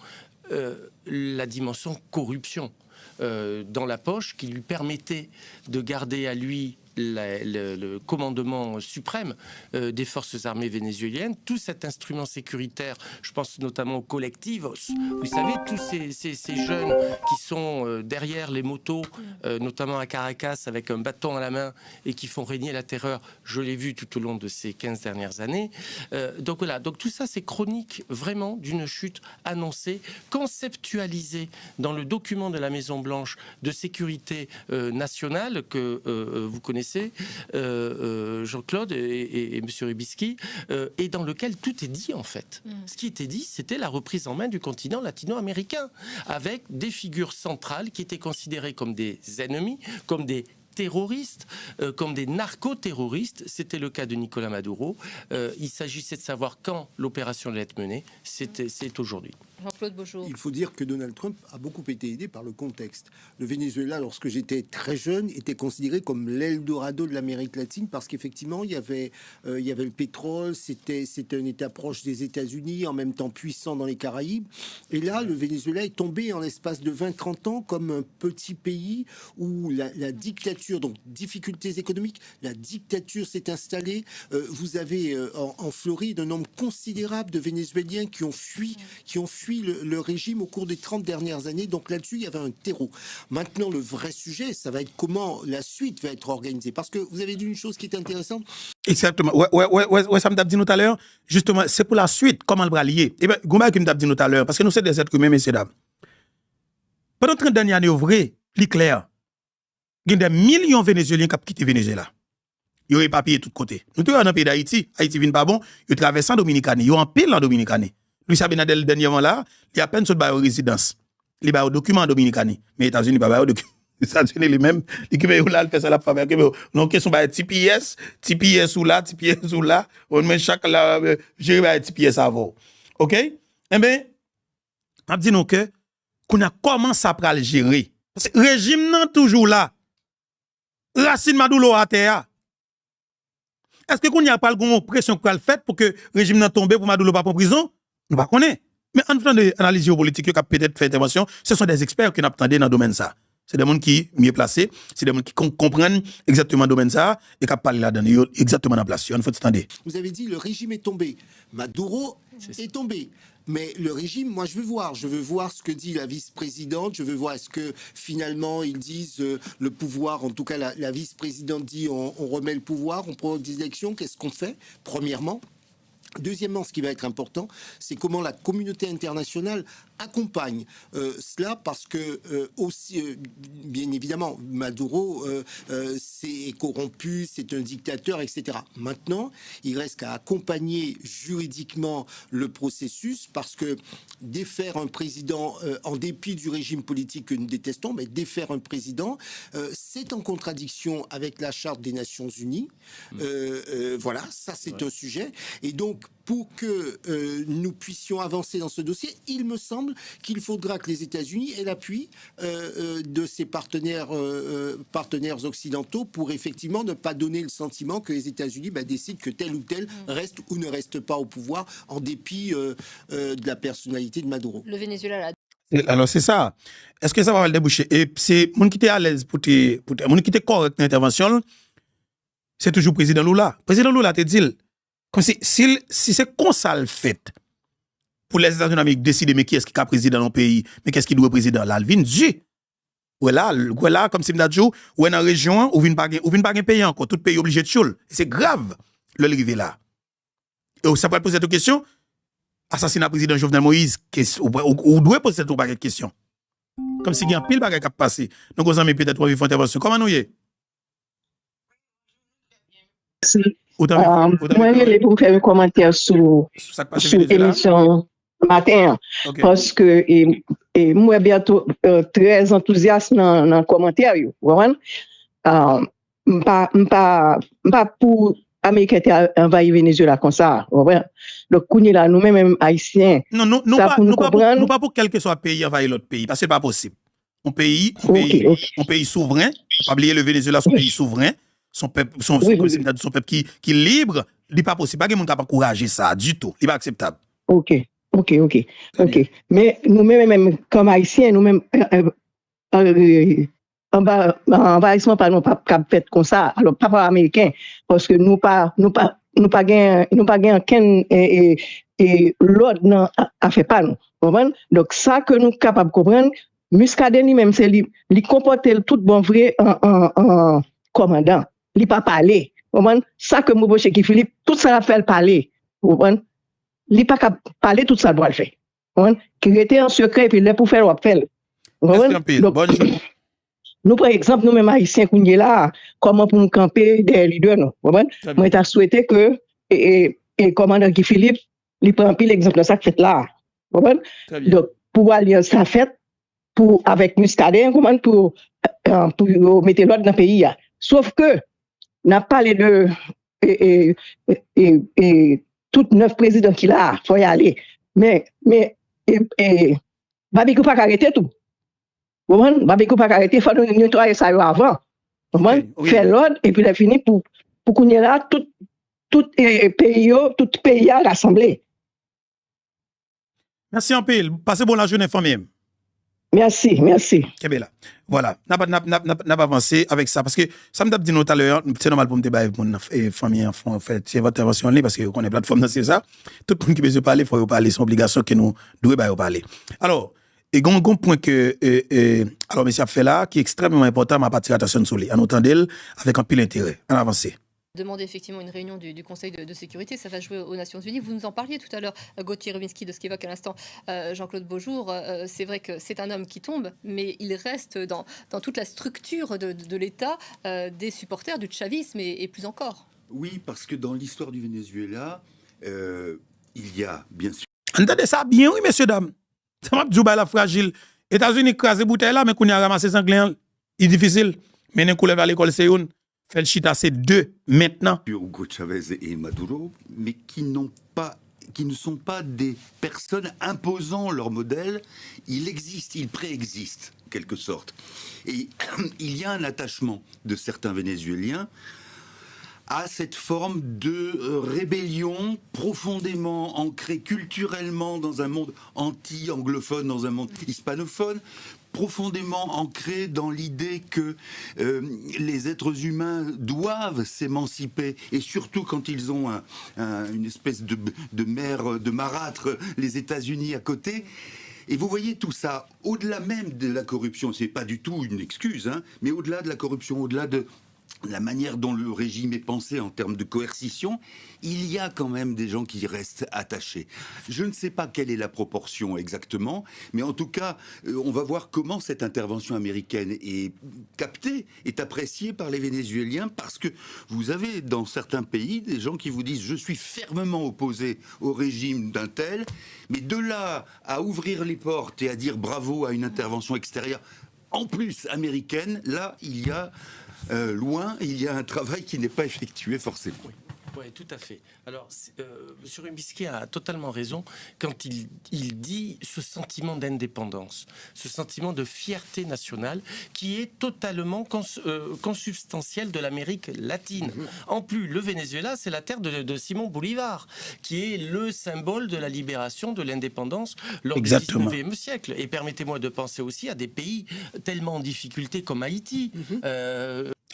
la dimension corruption dans la poche qui lui permettait de garder à lui le commandement suprême des forces armées vénézuéliennes, tout cet instrument sécuritaire, je pense notamment aux collectivos, vous savez, tous ces jeunes qui sont derrière les motos, notamment à Caracas, avec un bâton à la main et qui font régner la terreur, je l'ai vu tout au long de ces 15 dernières années. Donc voilà, donc tout ça c'est chronique vraiment d'une chute annoncée, conceptualisée dans le document de la Maison-Blanche de sécurité nationale que vous connaissez, Jean-Claude et M. Rybicki, et dans lequel tout est dit en fait. Ce qui était dit, c'était la reprise en main du continent latino-américain, avec des figures centrales qui étaient considérées comme des ennemis, comme des terroristes, comme des narco-terroristes. C'était le cas de Nicolás Maduro. Il s'agissait de savoir quand l'opération allait être menée. C'est aujourd'hui. Jean-Claude Beaujeau. Il faut dire que Donald Trump a beaucoup été aidé par le contexte. Le Venezuela, lorsque j'étais très jeune, était considéré comme l'Eldorado de l'Amérique latine parce qu'effectivement, il y avait le pétrole, c'était un État proche des États-Unis, en même temps puissant dans les Caraïbes. Et là, le Venezuela est tombé en l'espace de 20-30 ans comme un petit pays où la dictature, donc difficultés économiques, la dictature s'est installée. Vous avez en Floride un nombre considérable de Vénézuéliens qui ont fui le régime au cours des 30 dernières années. Donc là-dessus, il y avait un terreau. Maintenant, le vrai sujet, ça va être comment la suite va être organisée. Parce que vous avez dit une chose qui est intéressante. Exactement. Ouais, ça me t'a dit tout à l'heure. Justement, c'est pour la suite, comment le bras lié. Eh bien, Gouma qui me t'a dit tout à l'heure, parce que nous, c'est des êtres humains, messieurs, dames. Pendant 30 dernières années, au vrai, clair, il y a des millions de Vénézuéliens qui ont quitté Venezuela. Ils ont papier de tous côtés. Nous, sommes dans le pays d'Haïti. Haïti vient pas bon. Ils traversent en Dominicanie. Ils ont en pile en Dominicanie. Louis Abinadel, dernièrement là, il y a peine sur le résidence. Il y a un document en Dominicanie. Mais les États-Unis, pas de document. Les États-Unis, les mêmes. Les Québécois, là, fait ça la faveur. Non, question, bah, TPS ou là, on met chaque là, j'ai un TPS avant. OK? Eh bien, on dit nous que, qu'on a commencé à le gérer. Parce que le régime n'est toujours là. Racine Maduro à terre. Est-ce que qu'on n'y a pas une pression qu'on a fait pour que le régime n'a tombé pour Maduro pas en prison? Nous ne connaissons pas. Mais en faisant des analyses géopolitiques qui ont peut-être fait intervention, ce sont des experts qui n'attendent dans le domaine ça. C'est des gens qui sont mieux placés, c'est des gens qui comprennent exactement le domaine ça et qui parlent là-dedans, exactement dans la place. Il faut attendre. Vous avez dit le régime est tombé. Maduro est tombé. Mais le régime, moi je veux voir ce que dit la vice-présidente, je veux voir est-ce que finalement ils disent le pouvoir, en tout cas la vice-présidente dit on remet le pouvoir, on prend des élections, qu'est-ce qu'on fait, premièrement. Deuxièmement, ce qui va être important, c'est comment la communauté internationale accompagne cela, parce que aussi, bien évidemment, Maduro est corrompu, c'est un dictateur, etc. Maintenant, il reste qu'à accompagner juridiquement le processus, parce que défaire un président, en dépit du régime politique que nous détestons, mais défaire un président, c'est en contradiction avec la Charte des Nations Unies. Voilà, ça c'est un sujet. Et donc, pour que nous puissions avancer dans ce dossier, il me semble qu'il faudra que les États-Unis aient l'appui de ses partenaires occidentaux pour effectivement ne pas donner le sentiment que les États-Unis décident que tel ou tel reste ou ne reste pas au pouvoir en dépit de la personnalité de Maduro. Le Venezuela là. Alors c'est ça. Est-ce que ça va le déboucher? Et c'est mon qui était à l'aise pour mon qui était correct dans l'intervention, c'est toujours président Lula. Président Lula te dit comme si c'est comme ça le fait pour les États-Unis d'Amérique décider mais qui est-ce qui a président dans le pays, mais qu'est-ce qui doit président là, il vient Dieu. Voilà comme si m'd'a dit ou dans région ou vient pas un pays encore, tout pays obligé de choule. C'est grave le arriver là. ça peut poser cette question. Assassinat président Jovenel Moïse, ou doit poser cette question. Comme si il y a un pile bagage qui a passé. Donc, vous avez peut-être une intervention. Comment nous y est? Moi, je vais vous faire un commentaire sur l'émission matin. Okay. Parce que moi, bientôt très enthousiaste dans le commentaire. Pas pour Américain qui a envahi Venezuela comme ça. Donc, nous-mêmes, Haïtiens, non, pas pour quel que soit pays envahir l'autre pays, parce que c'est pas possible. Un pays souverain, pas oublier le Venezuela, son pays souverain, son peuple, son peuple qui est libre, il n'est pas possible. Pas que monde capable encourager ça du tout. Il n'est pas acceptable. OK. Mais nous-mêmes, comme Haïtiens, nous-mêmes, envahissement par nous pas fait comme ça. Alors, pas par américain, parce que nous pas gain aucun l'ordre a fait pas nous. Donc, ça que nous capables de comprendre, Muscadet lui-même, c'est lui comporter tout bon vrai en commandant. Il pas parler. Ça que mon boche qui Philippe, tout ça l'a fait le parler. Il pas parler, tout ça doit le faire. Qui était en secret, et puis là pour faire, on fait. Nous, par exemple, nous-mêmes haïtiens, qu'on est là, comment pour nous camper des leaders, nous. Moi, j'ai souhaité que, et commandant Guy Philippe, il prend pile l'exemple de ça qui fait là. Donc, pour aller ça fait, avec Muscadet, comment pour mettre l'ordre dans le pays. Sauf que, on a parlé de, tout 9 présidents qu'il a, il faut y aller. Mais, Babikou pas arrêter tout. Babikou pas arrêter, il faut nous nettoyer ça avant. Faire l'ordre, et puis il a fini pour qu'on y ait là, tout pays à rassembler. Merci en pile. Passez bon la journée, famille. Merci. Kébela. Voilà. N'a pas avancé avec ça. Parce que ça me dit tout à l'heure, c'est normal pour me débattre avec mon famille, en fait, c'est votre intervention en ligne, parce qu'on est plateforme, c'est ça. Tout le monde qui veut parler, il faut parler. C'est une obligation que nous devons parler. Alors, et un point que, alors, monsieur a fait là, qui est extrêmement important, ma partie attention sur lui. En entendant avec un pile intérêt. En avancé. Demander effectivement une réunion du Conseil de sécurité, ça va jouer aux Nations Unies. Vous nous en parliez tout à l'heure, Gauthier Rubinski, de ce qu'évoque à l'instant Jean-Claude Beaujour. C'est vrai que c'est un homme qui tombe, mais il reste dans toute la structure de l'État des supporters du chavisme et plus encore. Oui, parce que dans l'histoire du Venezuela, il y a bien sûr... Entendez ça bien, oui, messieurs, dames. Ça m'a dit la fragile. États-Unis crasé bouteille là, mais qu'on a ramassé sanglin, il est difficile. Mais nous coulons à l'école, c'est une. Fait le chita, c'est 2 maintenant. Hugo Chavez et Maduro, mais qui ne sont pas des personnes imposant leur modèle. Il existe, il préexiste, en quelque sorte. Et il y a un attachement de certains Vénézuéliens à cette forme de rébellion profondément ancrée culturellement dans un monde anti-anglophone, dans un monde hispanophone, profondément ancré dans l'idée que les êtres humains doivent s'émanciper, et surtout quand ils ont une espèce de mer de marâtre, les États-Unis à côté. Et vous voyez tout ça, au-delà même de la corruption, c'est pas du tout une excuse, hein, mais au-delà de la corruption, au-delà de la manière dont le régime est pensé en termes de coercition, il y a quand même des gens qui restent attachés. Je ne sais pas quelle est la proportion exactement, mais en tout cas, on va voir comment cette intervention américaine est captée, est appréciée par les Vénézuéliens, parce que vous avez dans certains pays des gens qui vous disent « je suis fermement opposé au régime d'un tel », mais de là à ouvrir les portes et à dire bravo à une intervention extérieure, en plus américaine, là, il y a... loin, il y a un travail qui n'est pas effectué forcément. Oui, tout à fait. Alors, M. Rubinski a totalement raison quand il dit ce sentiment d'indépendance, ce sentiment de fierté nationale qui est totalement consubstantiel de l'Amérique latine. En plus, le Venezuela, c'est la terre de Simon Bolivar, qui est le symbole de la libération, de l'indépendance lors du 19e siècle. Et permettez-moi de penser aussi à des pays tellement en difficulté comme Haïti.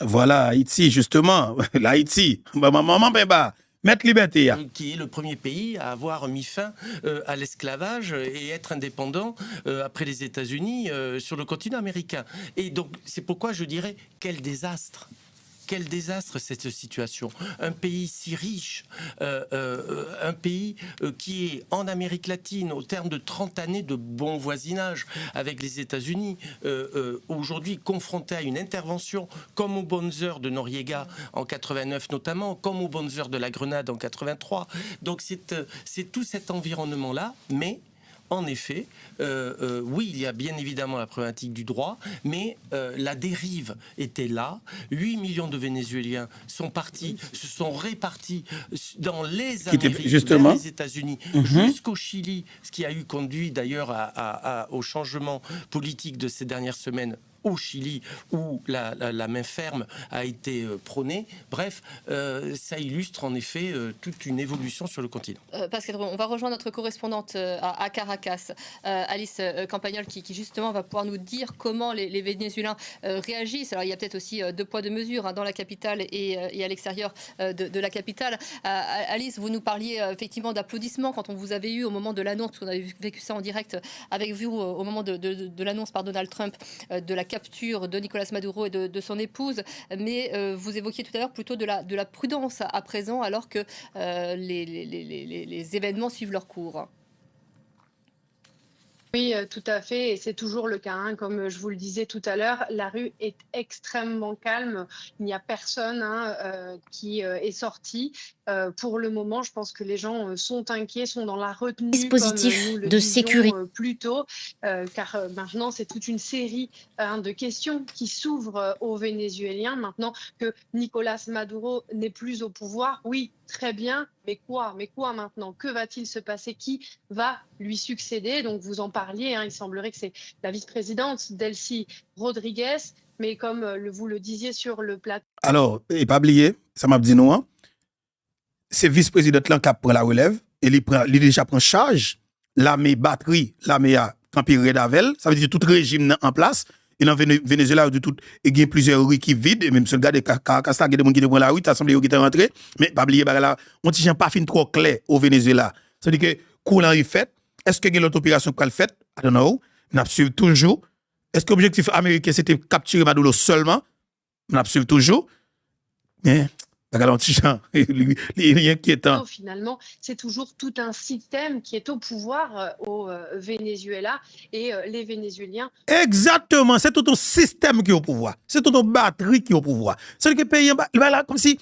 Voilà, Haïti, justement. L'Haïti. Maman, bébé. Maître Liberté. Qui est le premier pays à avoir mis fin à l'esclavage et être indépendant après les États-Unis sur le continent américain. Et donc, c'est pourquoi je dirais quel désastre. quel désastre cette situation. Un pays si riche, un pays qui est en Amérique latine au terme de 30 années de bon voisinage avec les États-Unis, aujourd'hui confronté à une intervention comme aux bonnes heures de Noriega en 89 notamment, comme aux bonnes heures de la Grenade en 83. Donc c'est tout cet environnement-là, mais en effet, oui, il y a bien évidemment la problématique du droit, mais la dérive était là. 8 millions de Vénézuéliens sont partis, se sont répartis dans les Amériques, vers les États-Unis, jusqu'au Chili, ce qui a eu conduit d'ailleurs au changement politique de ces dernières semaines au Chili, où la main ferme a été prônée. Bref, ça illustre en effet toute une évolution sur le continent. Pascal Drou, on va rejoindre notre correspondante à Caracas, Alice Campagnol, qui justement va pouvoir nous dire comment les Vénézuéliens réagissent. Alors il y a peut-être aussi deux poids, deux mesures hein, dans la capitale et à l'extérieur de la capitale. Alice, vous nous parliez effectivement d'applaudissements quand on vous avait eu au moment de l'annonce, parce qu'on avait vécu ça en direct avec vous au moment de l'annonce par Donald Trump de la capture de Nicolas Maduro et de son épouse, mais vous évoquiez tout à l'heure plutôt de la prudence à présent, alors que les événements suivent leur cours. Oui, tout à fait, et c'est toujours le cas. Hein. Comme je vous le disais tout à l'heure, la rue est extrêmement calme. Il n'y a personne qui est sorti. Pour le moment, je pense que les gens sont inquiets, sont dans la retenue. Dispositif comme nous le de disions, sécurité. Plus tôt, car maintenant, c'est toute une série de questions qui s'ouvrent aux Vénézuéliens. Maintenant que Nicolas Maduro n'est plus au pouvoir, oui, très bien, mais quoi maintenant? Que va-t-il se passer? Qui va lui succéder? Donc vous en parliez, hein, il semblerait que c'est la vice-présidente Delcy Rodriguez, mais comme vous le disiez sur le plateau. Alors, et pas oublier, ça m'a dit non, hein? C'est vice-président là qui prend la relève, et il déjà prend charge, l'armée batterie, l'armée a campé Redavel, ça veut dire tout régime en place. Et dans Venezuela, il y a plusieurs rues qui vident, et même si on regarde Caracas, il y a des gens qui prennent la rue, ça semble qu'ils sont rentrés, mais pas oublier, on ne pas fin trop clair au Venezuela. Ça veut dire que, coulant est fait, est-ce qu'il y a une autre opération qui est faite? I don't know. On suivi toujours. Est-ce que l'objectif américain c'était capturer Maduro seulement? On suivi toujours. Mais, il est inquiétant. Finalement, c'est toujours tout un système qui est au pouvoir au Venezuela et les Vénézuéliens. Exactement, c'est tout un système qui est au pouvoir. C'est tout une batterie qui est au pouvoir. C'est que le pays, comme si,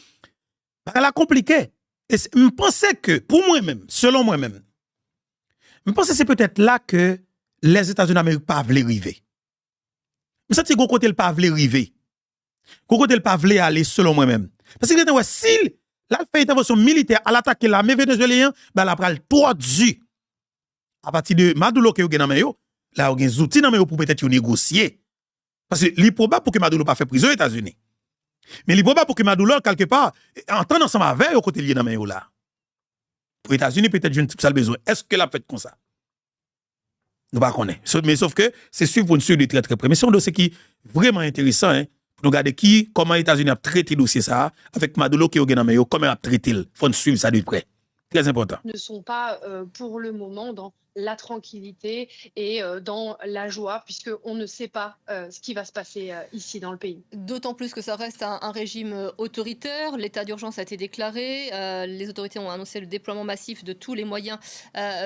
c'est compliqué. Et je pensais que, pour moi-même, selon moi-même, je pense que c'est peut-être là que les États-Unis d'Amérique ne veulent pas arriver. Je sens que c'est côté le pas veut arriver. Côté le pas veut aller, selon moi-même. Parce que si la fait intervention militaire à l'attaque l'armée vénézuélienne, ben la pral tordu. À partir de Maduro qui est dans main yo, là il y a des outils dans main pour peut-être négocier. Parce que il probable pour que Maduro pas fait prison aux États-Unis. Mais il probable pour que Maduro quelque part entendre ensemble avec au côté lié dans main yo là. Pour les États-Unis peut-être une type ça besoin. Est-ce que la fait comme ça? Nous pas connaît. Mais sauf que c'est suivre pour une suite de très très près. Mais c'est un dossier qui est vraiment intéressant hein. Pour nous regarder comment les États-Unis ont traité le dossier ça avec Maduro qui est dans main yo, comment il a traité. Il faut suivre ça de près. Très important. Ne sont pas pour le moment dans la tranquillité et dans la joie, puisqu'on ne sait pas ce qui va se passer ici dans le pays. D'autant plus que ça reste un régime autoritaire. L'état d'urgence a été déclaré. Les autorités ont annoncé le déploiement massif de tous les moyens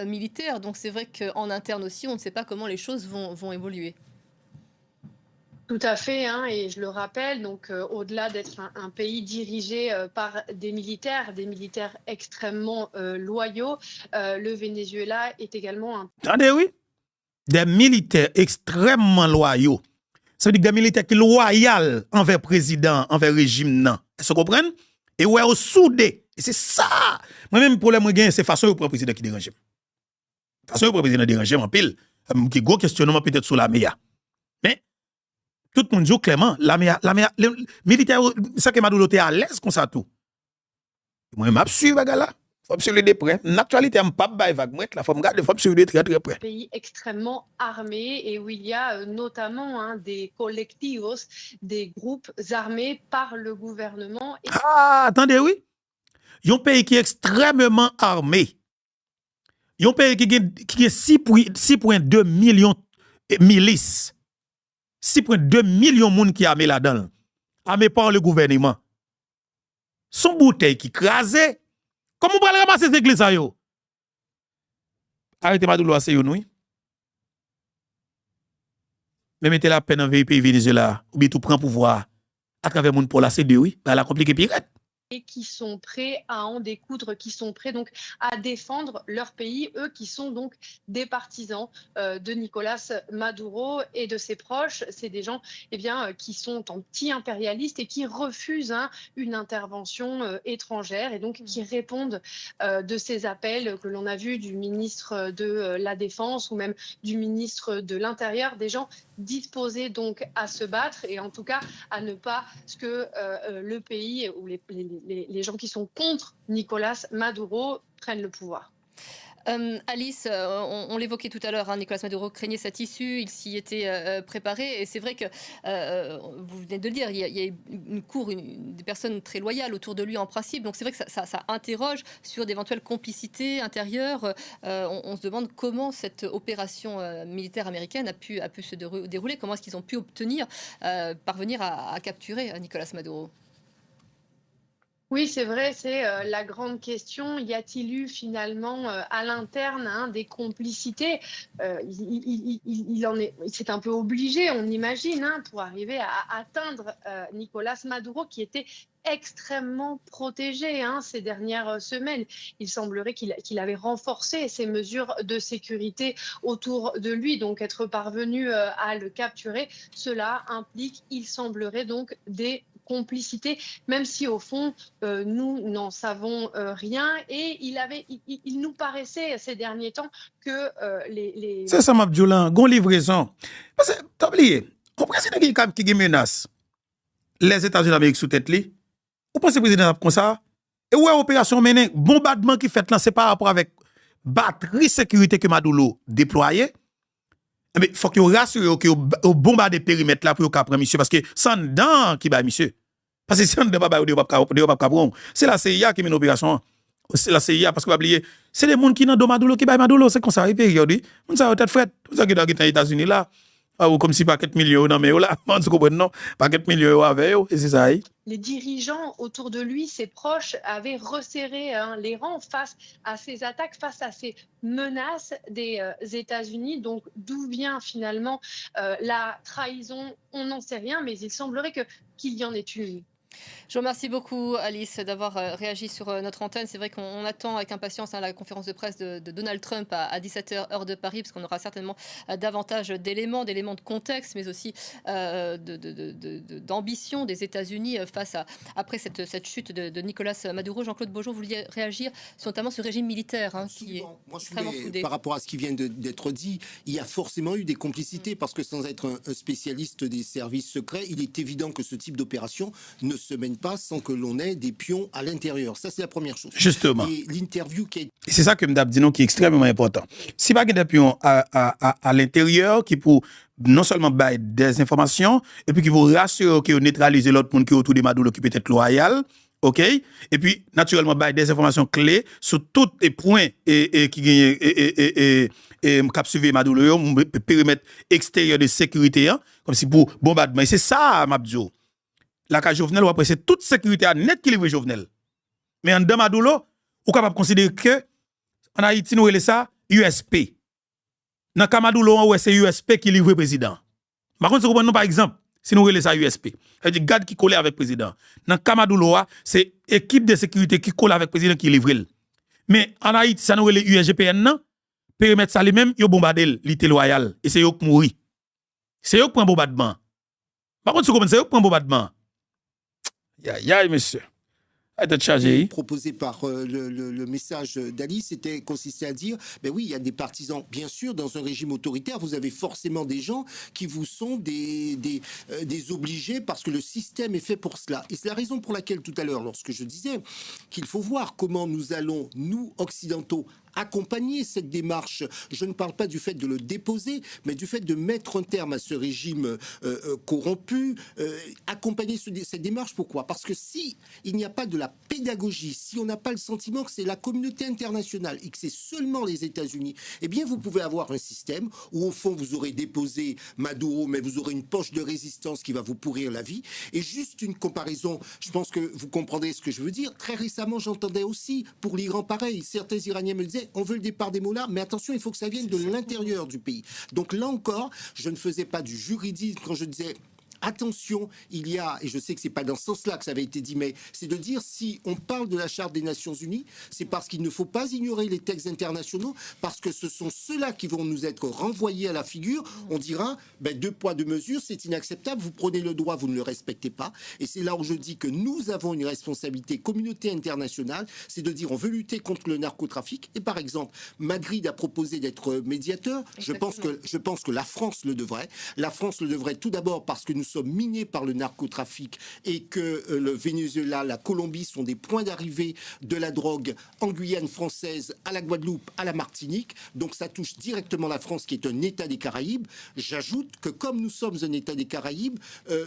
militaires. Donc c'est vrai qu'en interne aussi, on ne sait pas comment les choses vont évoluer. Tout à fait, hein, et je le rappelle, donc au-delà d'être un pays dirigé par des militaires extrêmement loyaux, le Venezuela est également un... Attendez, oui. Des militaires extrêmement loyaux. Ça veut dire des militaires qui sont loyaux envers le président, envers le régime, non. Est-ce que vous comprenez? Et ouais, au soudé. Et c'est ça. Moi-même, pour le gain, c'est façon pour le président qui dérange. Façon pour le président dérange en pile. Qui gros questionnement peut-être sur la MEA. Mais, tout le monde dit clairement, la militaire, ça que Maduro était à l'aise comme ça tout. Moi, je suis suivre là. Faut suivre de près. L'actualité, je ne pas vague. Moi, la faut me garder, faut suivre de très très près. Pays extrêmement armé et où il y a notamment des colectivos, des groupes armés par le gouvernement. Ah, attendez, oui. Il y a un pays qui est extrêmement armé. Il y a un pays qui est 6,2 millions de milices. 6,2 millions de monde qui armé là-dedans. Armé par le gouvernement. son bouteille qui crasait. Comment vous allez ramasser cette église ça yo? Arrêtez Maduro, c'est yo, oui. Mais mettez la peine dans le pays Venezuela, ou bien tout prend pouvoir à travers mon pour la CD, oui, bah la compliqué pirate. Et qui sont prêts à en découdre, qui sont prêts donc à défendre leur pays, eux qui sont donc des partisans de Nicolas Maduro et de ses proches. C'est des gens qui sont anti-impérialistes et qui refusent une intervention étrangère et donc qui répondent de ces appels que l'on a vus du ministre de la Défense ou même du ministre de l'Intérieur, des gens disposés donc à se battre et en tout cas à ne pas que le pays ou les gens qui sont contre Nicolas Maduro prennent le pouvoir. Alice, on l'évoquait tout à l'heure, Nicolas Maduro craignait cette issue, il s'y était préparé, et c'est vrai que, vous venez de le dire, il y a une cour, des personnes très loyales autour de lui en principe, donc c'est vrai que ça interroge sur d'éventuelles complicités intérieures. On se demande comment cette opération militaire américaine a pu se dérouler, comment est-ce qu'ils ont pu parvenir à capturer Nicolas Maduro. Oui, c'est vrai, c'est la grande question. Y a-t-il eu finalement à l'interne des complicités? C'est un peu obligé, on imagine, pour arriver à atteindre Nicolas Maduro, qui était extrêmement protégé ces dernières semaines. Il semblerait qu'il avait renforcé ses mesures de sécurité autour de lui, donc être parvenu à le capturer, cela implique, il semblerait donc, des complicité, même si au fond nous n'en savons rien, et il nous paraissait ces derniers temps que les... C'est ça, Mabdjoulan, gon livraison. Parce que, t'as oublié, on président qui menace les États-Unis d'Amérique sous tête li, ou pensez président comme ça, et ouais, opération menée, bombardement qui fait là, c'est par rapport avec batterie sécurité que Maduro déployé. Mais il faut que vous rassurez que vous bombardez le périmètre là pour vous prendre monsieur, parce que c'est dedans qui bat monsieur. Parce que si on ne va pas, c'est la CIA qui mène l'opération. C'est la CIA, parce que vous oubliez, c'est les gens qui n'ont pas Maduro qui bat Maduro, c'est comme ça, il période. On s'est peut-être fait, vous savez, dans les États-Unis là, comme si pas 4 millions dans mais là, on se comprend non, pas 4 millions avec eux, et c'est ça. Les dirigeants autour de lui, ses proches, avaient resserré les rangs face à ces attaques, face à ces menaces des États-Unis. Donc, d'où vient finalement la trahison? On n'en sait rien, mais il semblerait qu'il y en ait une. Je vous remercie beaucoup, Alice, d'avoir réagi sur notre antenne. C'est vrai qu'on attend avec impatience la conférence de presse de Donald Trump à 17h, heure de Paris, parce qu'on aura certainement davantage d'éléments de contexte, mais aussi d'ambition des États-Unis après cette chute de Nicolas Maduro. Jean-Claude Beaujean, vous vouliez réagir sur notamment ce régime militaire qui est extrêmement soudé. Par rapport à ce qui vient d'être dit, il y a forcément eu des complicités, parce que sans être un spécialiste des services secrets, il est évident que ce type d'opération ne se mène pas sans que l'on ait des pions à l'intérieur. Ça, c'est la première chose. Justement. Et l'interview qui est... C'est ça que m'dap dit qui est extrêmement important. Si pas des pions à l'intérieur qui pour non seulement bailler des informations et puis qui vous rassurer que neutraliser l'autre monde qui est autour de Maduro qui peut être loyal, OK? Et puis naturellement bailler des informations clés sur tous les points et qui gagnent cap suivre Maduro, périmètre extérieur de sécurité comme si pour bombardement. Et c'est ça Mabdio. La cas Jovenel, ou après, c'est toute sécurité à net qui livre Jovenel. Mais en dedans Maduro, ou capable de considérer que en Haïti, nous relève ça USP. Dans le Maduro, c'est USP qui livre le président. Par contre, si nous par exemple, si nous relève ça USP, c'est-à-dire garde qui colle avec le président. Dans le Maduro, c'est équipe de sécurité qui colle avec le président qui livre. Mais en Haïti, ça nous relève USGPN, non? Périmètre ça lui-même, il bombardé l'ité loyal. Et c'est eux qui mourent. C'est eux qui prennent bombardement. Par contre, c'est eux qui prennent bombardement. Ya, monsieur. Proposé par le message d'Alice, c'était consisté à dire, ben oui, il y a des partisans, bien sûr, dans un régime autoritaire, vous avez forcément des gens qui vous sont des obligés parce que le système est fait pour cela. Et c'est la raison pour laquelle tout à l'heure, lorsque je disais qu'il faut voir comment nous allons, nous, occidentaux, accompagner cette démarche. Je ne parle pas du fait de le déposer, mais du fait de mettre un terme à ce régime corrompu, accompagner cette démarche. Pourquoi? Parce que si il n'y a pas de la pédagogie, si on n'a pas le sentiment que c'est la communauté internationale et que c'est seulement les États-Unis, eh bien vous pouvez avoir un système où au fond vous aurez déposé Maduro, mais vous aurez une poche de résistance qui va vous pourrir la vie. Et juste une comparaison, je pense que vous comprendrez ce que je veux dire. Très récemment, j'entendais aussi pour l'Iran pareil. Certains Iraniens me disaient, on veut le départ des mollahs, mais attention, il faut que ça vienne de l'intérieur du pays. Donc là encore, je ne faisais pas du juridisme quand je disais attention, il y a, et je sais que c'est pas dans ce sens-là que ça avait été dit, mais c'est de dire si on parle de la Charte des Nations Unies, c'est parce qu'il ne faut pas ignorer les textes internationaux, parce que ce sont ceux-là qui vont nous être renvoyés à la figure. On dira, ben, 2 poids 2 mesures, c'est inacceptable, vous prenez le droit, vous ne le respectez pas. Et c'est là où je dis que nous avons une responsabilité, communauté internationale, c'est de dire on veut lutter contre le narcotrafic. Et par exemple, Madrid a proposé d'être médiateur. Je pense que la France le devrait. La France le devrait tout d'abord parce que nous sommes minés par le narcotrafic et que le Venezuela, la Colombie sont des points d'arrivée de la drogue en Guyane française, à la Guadeloupe, à la Martinique. Donc ça touche directement la France qui est un État des Caraïbes. J'ajoute que comme nous sommes un État des Caraïbes,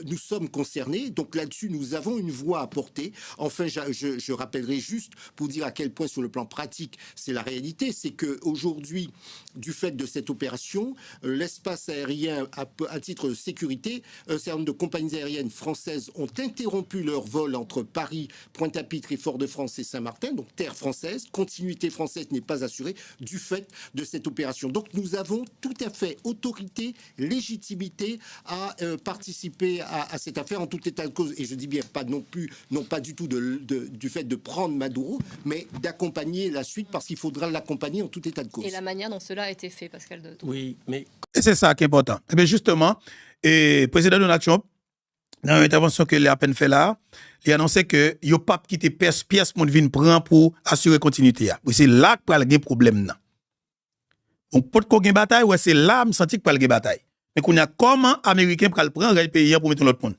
nous sommes concernés. Donc là-dessus, nous avons une voix à porter. Enfin, je rappellerai juste pour dire à quel point sur le plan pratique, c'est la réalité. C'est qu'aujourd'hui, du fait de cette opération, l'espace aérien à titre de sécurité, un certain nombre de compagnies aériennes françaises ont interrompu leur vol entre Paris, Pointe-à-Pitre et Fort-de-France et Saint-Martin, donc terre française, continuité française n'est pas assurée du fait de cette opération. Donc nous avons tout à fait autorité, légitimité à participer à cette affaire en tout état de cause. Et je dis bien pas non plus, non pas du tout du fait de prendre Maduro, mais d'accompagner la suite parce qu'il faudra l'accompagner en tout état de cause. Et la manière dont cela a été fait, Pascal de Toulouse. Oui, mais... Et c'est ça qui est important. Et bien justement, le président Donald Trump, dans l'intervention qu'il a à peine fait là, il a annoncé que il n'y a pas quitté pièce mon vin prend pour assurer continuité. C'est là qu'il y a un problème. Donc, pour qu'on ait une bataille, c'est là que je sens qu'il y a une bataille. Mais qu'on a comment Américain pour prendre le pays pour mettre l'autre monde.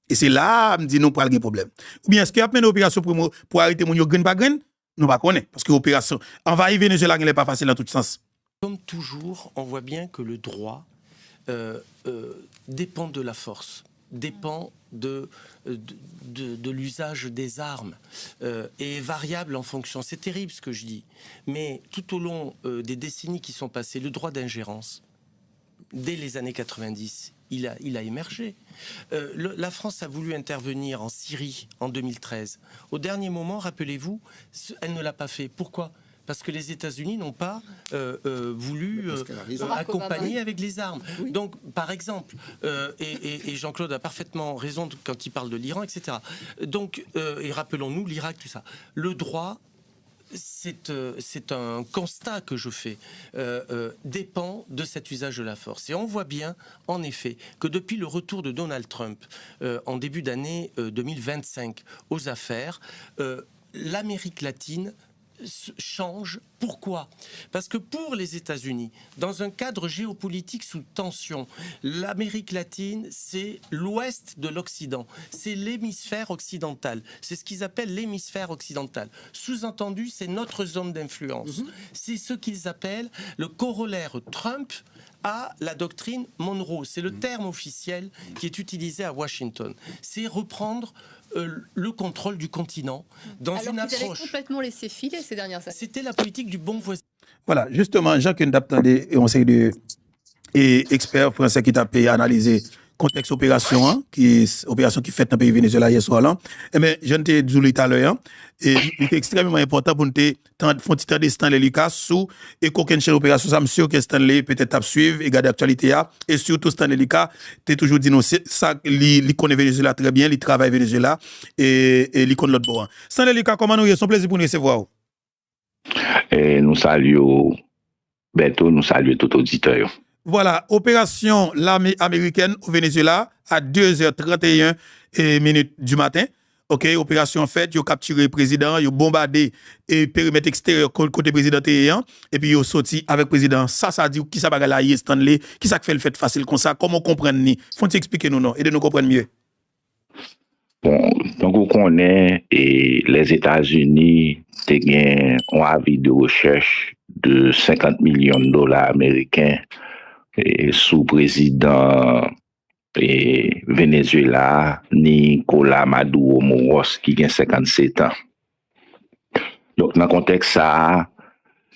Et c'est là que je dis nous pour un problème. Ou bien est-ce qu'il y a une opération pour arrêter mon grain pas grain? Nous ne connaissons pas. Parce que l'opération envahir Venezuela n'est pas facile dans tout sens. Comme toujours, on voit bien que le droit dépend de la force, dépend de l'usage des armes et est variable en fonction. C'est terrible ce que je dis, mais tout au long des décennies qui sont passées, le droit d'ingérence, dès les années 90, il a émergé. La France a voulu intervenir en Syrie en 2013. Au dernier moment, rappelez-vous, elle ne l'a pas fait. Pourquoi ? Parce que les États-Unis n'ont pas voulu accompagner avec les armes. Oui. Donc, par exemple, et Jean-Claude a parfaitement raison quand il parle de l'Iran, etc. Donc, et rappelons-nous l'Irak, tout ça. Le droit, c'est un constat que je fais, dépend de cet usage de la force. Et on voit bien, en effet, que depuis le retour de Donald Trump en début d'année 2025 aux affaires, l'Amérique latine change. Pourquoi ? Parce que pour les États-Unis, dans un cadre géopolitique sous tension, l'Amérique latine, c'est l'ouest de l'Occident, c'est l'hémisphère occidental, c'est ce qu'ils appellent l'hémisphère occidental. Sous-entendu, c'est notre zone d'influence. C'est ce qu'ils appellent le corollaire Trump à la doctrine Monroe. C'est le terme officiel qui est utilisé à Washington. C'est reprendre le contrôle du continent dans une approche. Alors qu'ils avaient complètement laissé filer ces dernières années. C'était la politique du bon voisin. Voilà, justement, Jacques Ndaptande, conseil de expert français qui t'a analysé contexte opération, opération qui fait dans le pays Venezuela hier soir là. Mais je ne t'ai dit tout à l'heure, et c'est extrêmement important pour nous faire un petit temps de Stanley Lucas sous et qu'aucune chaîne opération, ça me sûr que Stanley peut-être à suivre et garder l'actualité et surtout Stanley Lucas, tu toujours dit non, ça, il connaît Venezuela très bien, il travaille Venezuela et il connaît l'autre bord. Stanley Lucas, comment nous sommes plaisir pour nous recevoir? Nous saluons Beto, nous saluons tout auditeur. Voilà, opération l'armée américaine au Venezuela à 2h31 minutes du matin. OK, opération faite, ils ont capturé le président, ils ont bombardé le périmètre extérieur côté président et puis ils ont sorti avec le président. Ça dit qui ça va là Stanley, qui ça fait le fait facile comme ça, comment comprendre ni? Faut-il expliquer nous non, et de nous comprendre mieux. Bon, donc on connaît et les États-Unis ont un avis de recherche de 50 millions de dollars américains et sous président et Venezuela Nicolás Maduro Moros qui a 57 ans. Donc dans le contexte ça,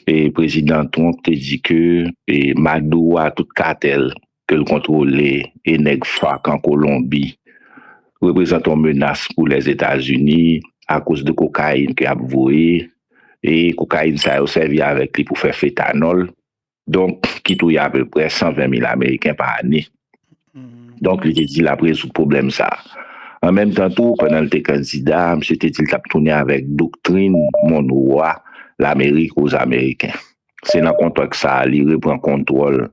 le président Trump a dit que Maduro a tout cartel que le contrôler et nèg FARC en Colombie représente une menace pour les États-Unis à cause de cocaïne qu'il a voué et cocaïne ça a servi avec lui pour faire fétanol. Donc qui touille à peu près 120 000 Américains par année. Donc il a dit la résoudre problème ça. En même temps tout pendant le candidat, M. Tétil a tourné avec doctrine mon roi l'Amérique aux Américains. C'est dans le contexte ça, il reprend contrôle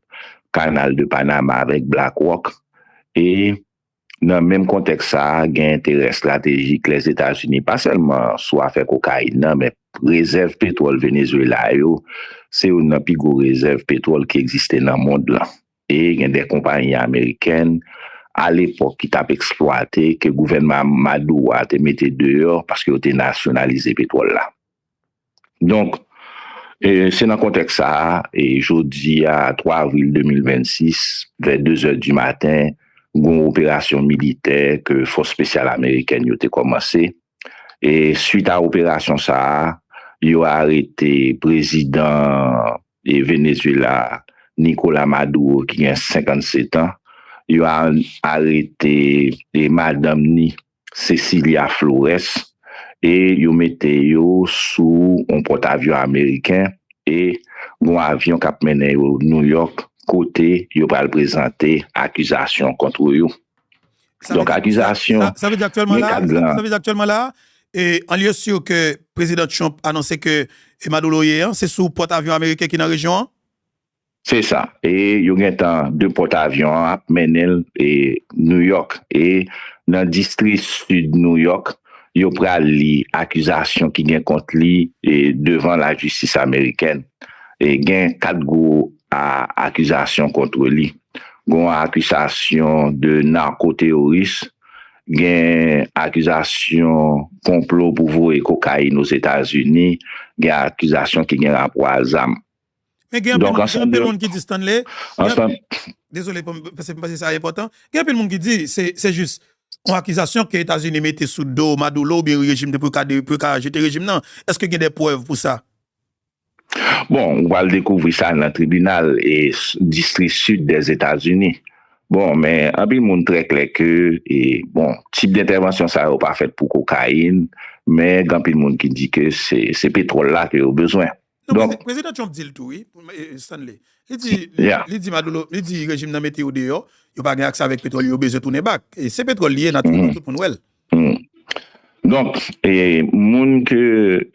canal de Panama avec BlackRock et dans le même contexte ça, il y a un intérêt stratégique les États-Unis, pas seulement soit faire cocaïne, mais réserve pétrole Venezuela, c'est une plus grosse réserve pétrole qui existait dans le monde là. Et il y a des compagnies américaines à l'époque qui t'ont exploité, que le gouvernement Maduro a mis dehors parce qu'il a nationalisé le pétrole là. Donc, c'est dans le contexte ça, et jeudi à 3 avril 2026, vers 2h du matin, une opération militaire que Force spéciale américaine a commencé. Et suite à l'opération ça, il a arrêté le président de Venezuela, Nicolás Maduro, qui a 57 ans. Il a arrêté Madame Cecilia Flores. Et ils mettaient sous un porte-avions américain et un avion qui a mené au New York côté, ils va présenter accusation contre eux. Donc accusation. Ça veut dire actuellement là, et en lieu sûr que le président Trump a annoncé que Maduro c'est sous porte-avions américain qui est dans la région. C'est ça. Et il y a deux porte-avions à mener et New York et dans le district sud de New York. Il y a l'accusation qui vient contre lui devant la justice américaine. Et il y a 4 gros accusations contre lui. Il y a une accusation de narcoterrorisme, il y a une accusation complot pour voler cocaïne aux États-Unis, il y a une accusation qui vient rapport à ZAM. Mais il y a un peu de monde qui dit Stanley. Désolé, parce que c'est important. Il y a un peu de monde qui dit c'est juste une accusation que les États-Unis mettaient sous dos Maduro ou bien le régime pour jeter le régime. Non. Est-ce qu'il y a des preuves pour ça? Bon, on va le découvrir ça dans le tribunal et district sud des États-Unis. Bon, mais un peu monde très clair que type d'intervention ça n'est pas fait pour cocaïne, mais il y a un peu de monde qui dit que c'est pétrole là qu'il a besoin. Donc, le président Trump dit le tout, oui, Stanley. Il dit Maduro, il dit le régime n'a météo dehors, il n'y a pas accès avec pétrole, il a besoin de tourner back. Et c'est pétrole lié naturellement tout le monde. Donc, moun que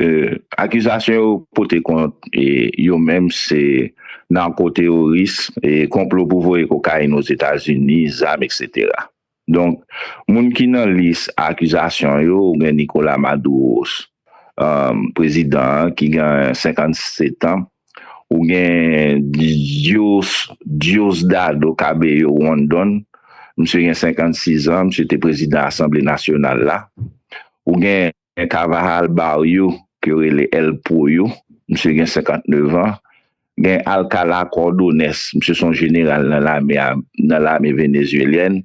accusation portée contre yo même c'est narcoterrorisme et complot pour voler cocaïne aux États-Unis, ZAM, etc. Donc, moun qui dans liste accusation yo Nicolás Maduro, président qui a 57 ans, ou gen Diosdado Cabello Rondon, monsieur a 56 ans, monsieur était président de l'Assemblée nationale là. Ou gen Carvajal Barrio, qui aurait les El Pollo, monsieur gen 59 ans. Gen Alcala Cordones, monsieur son général dans l'armée vénézuélienne.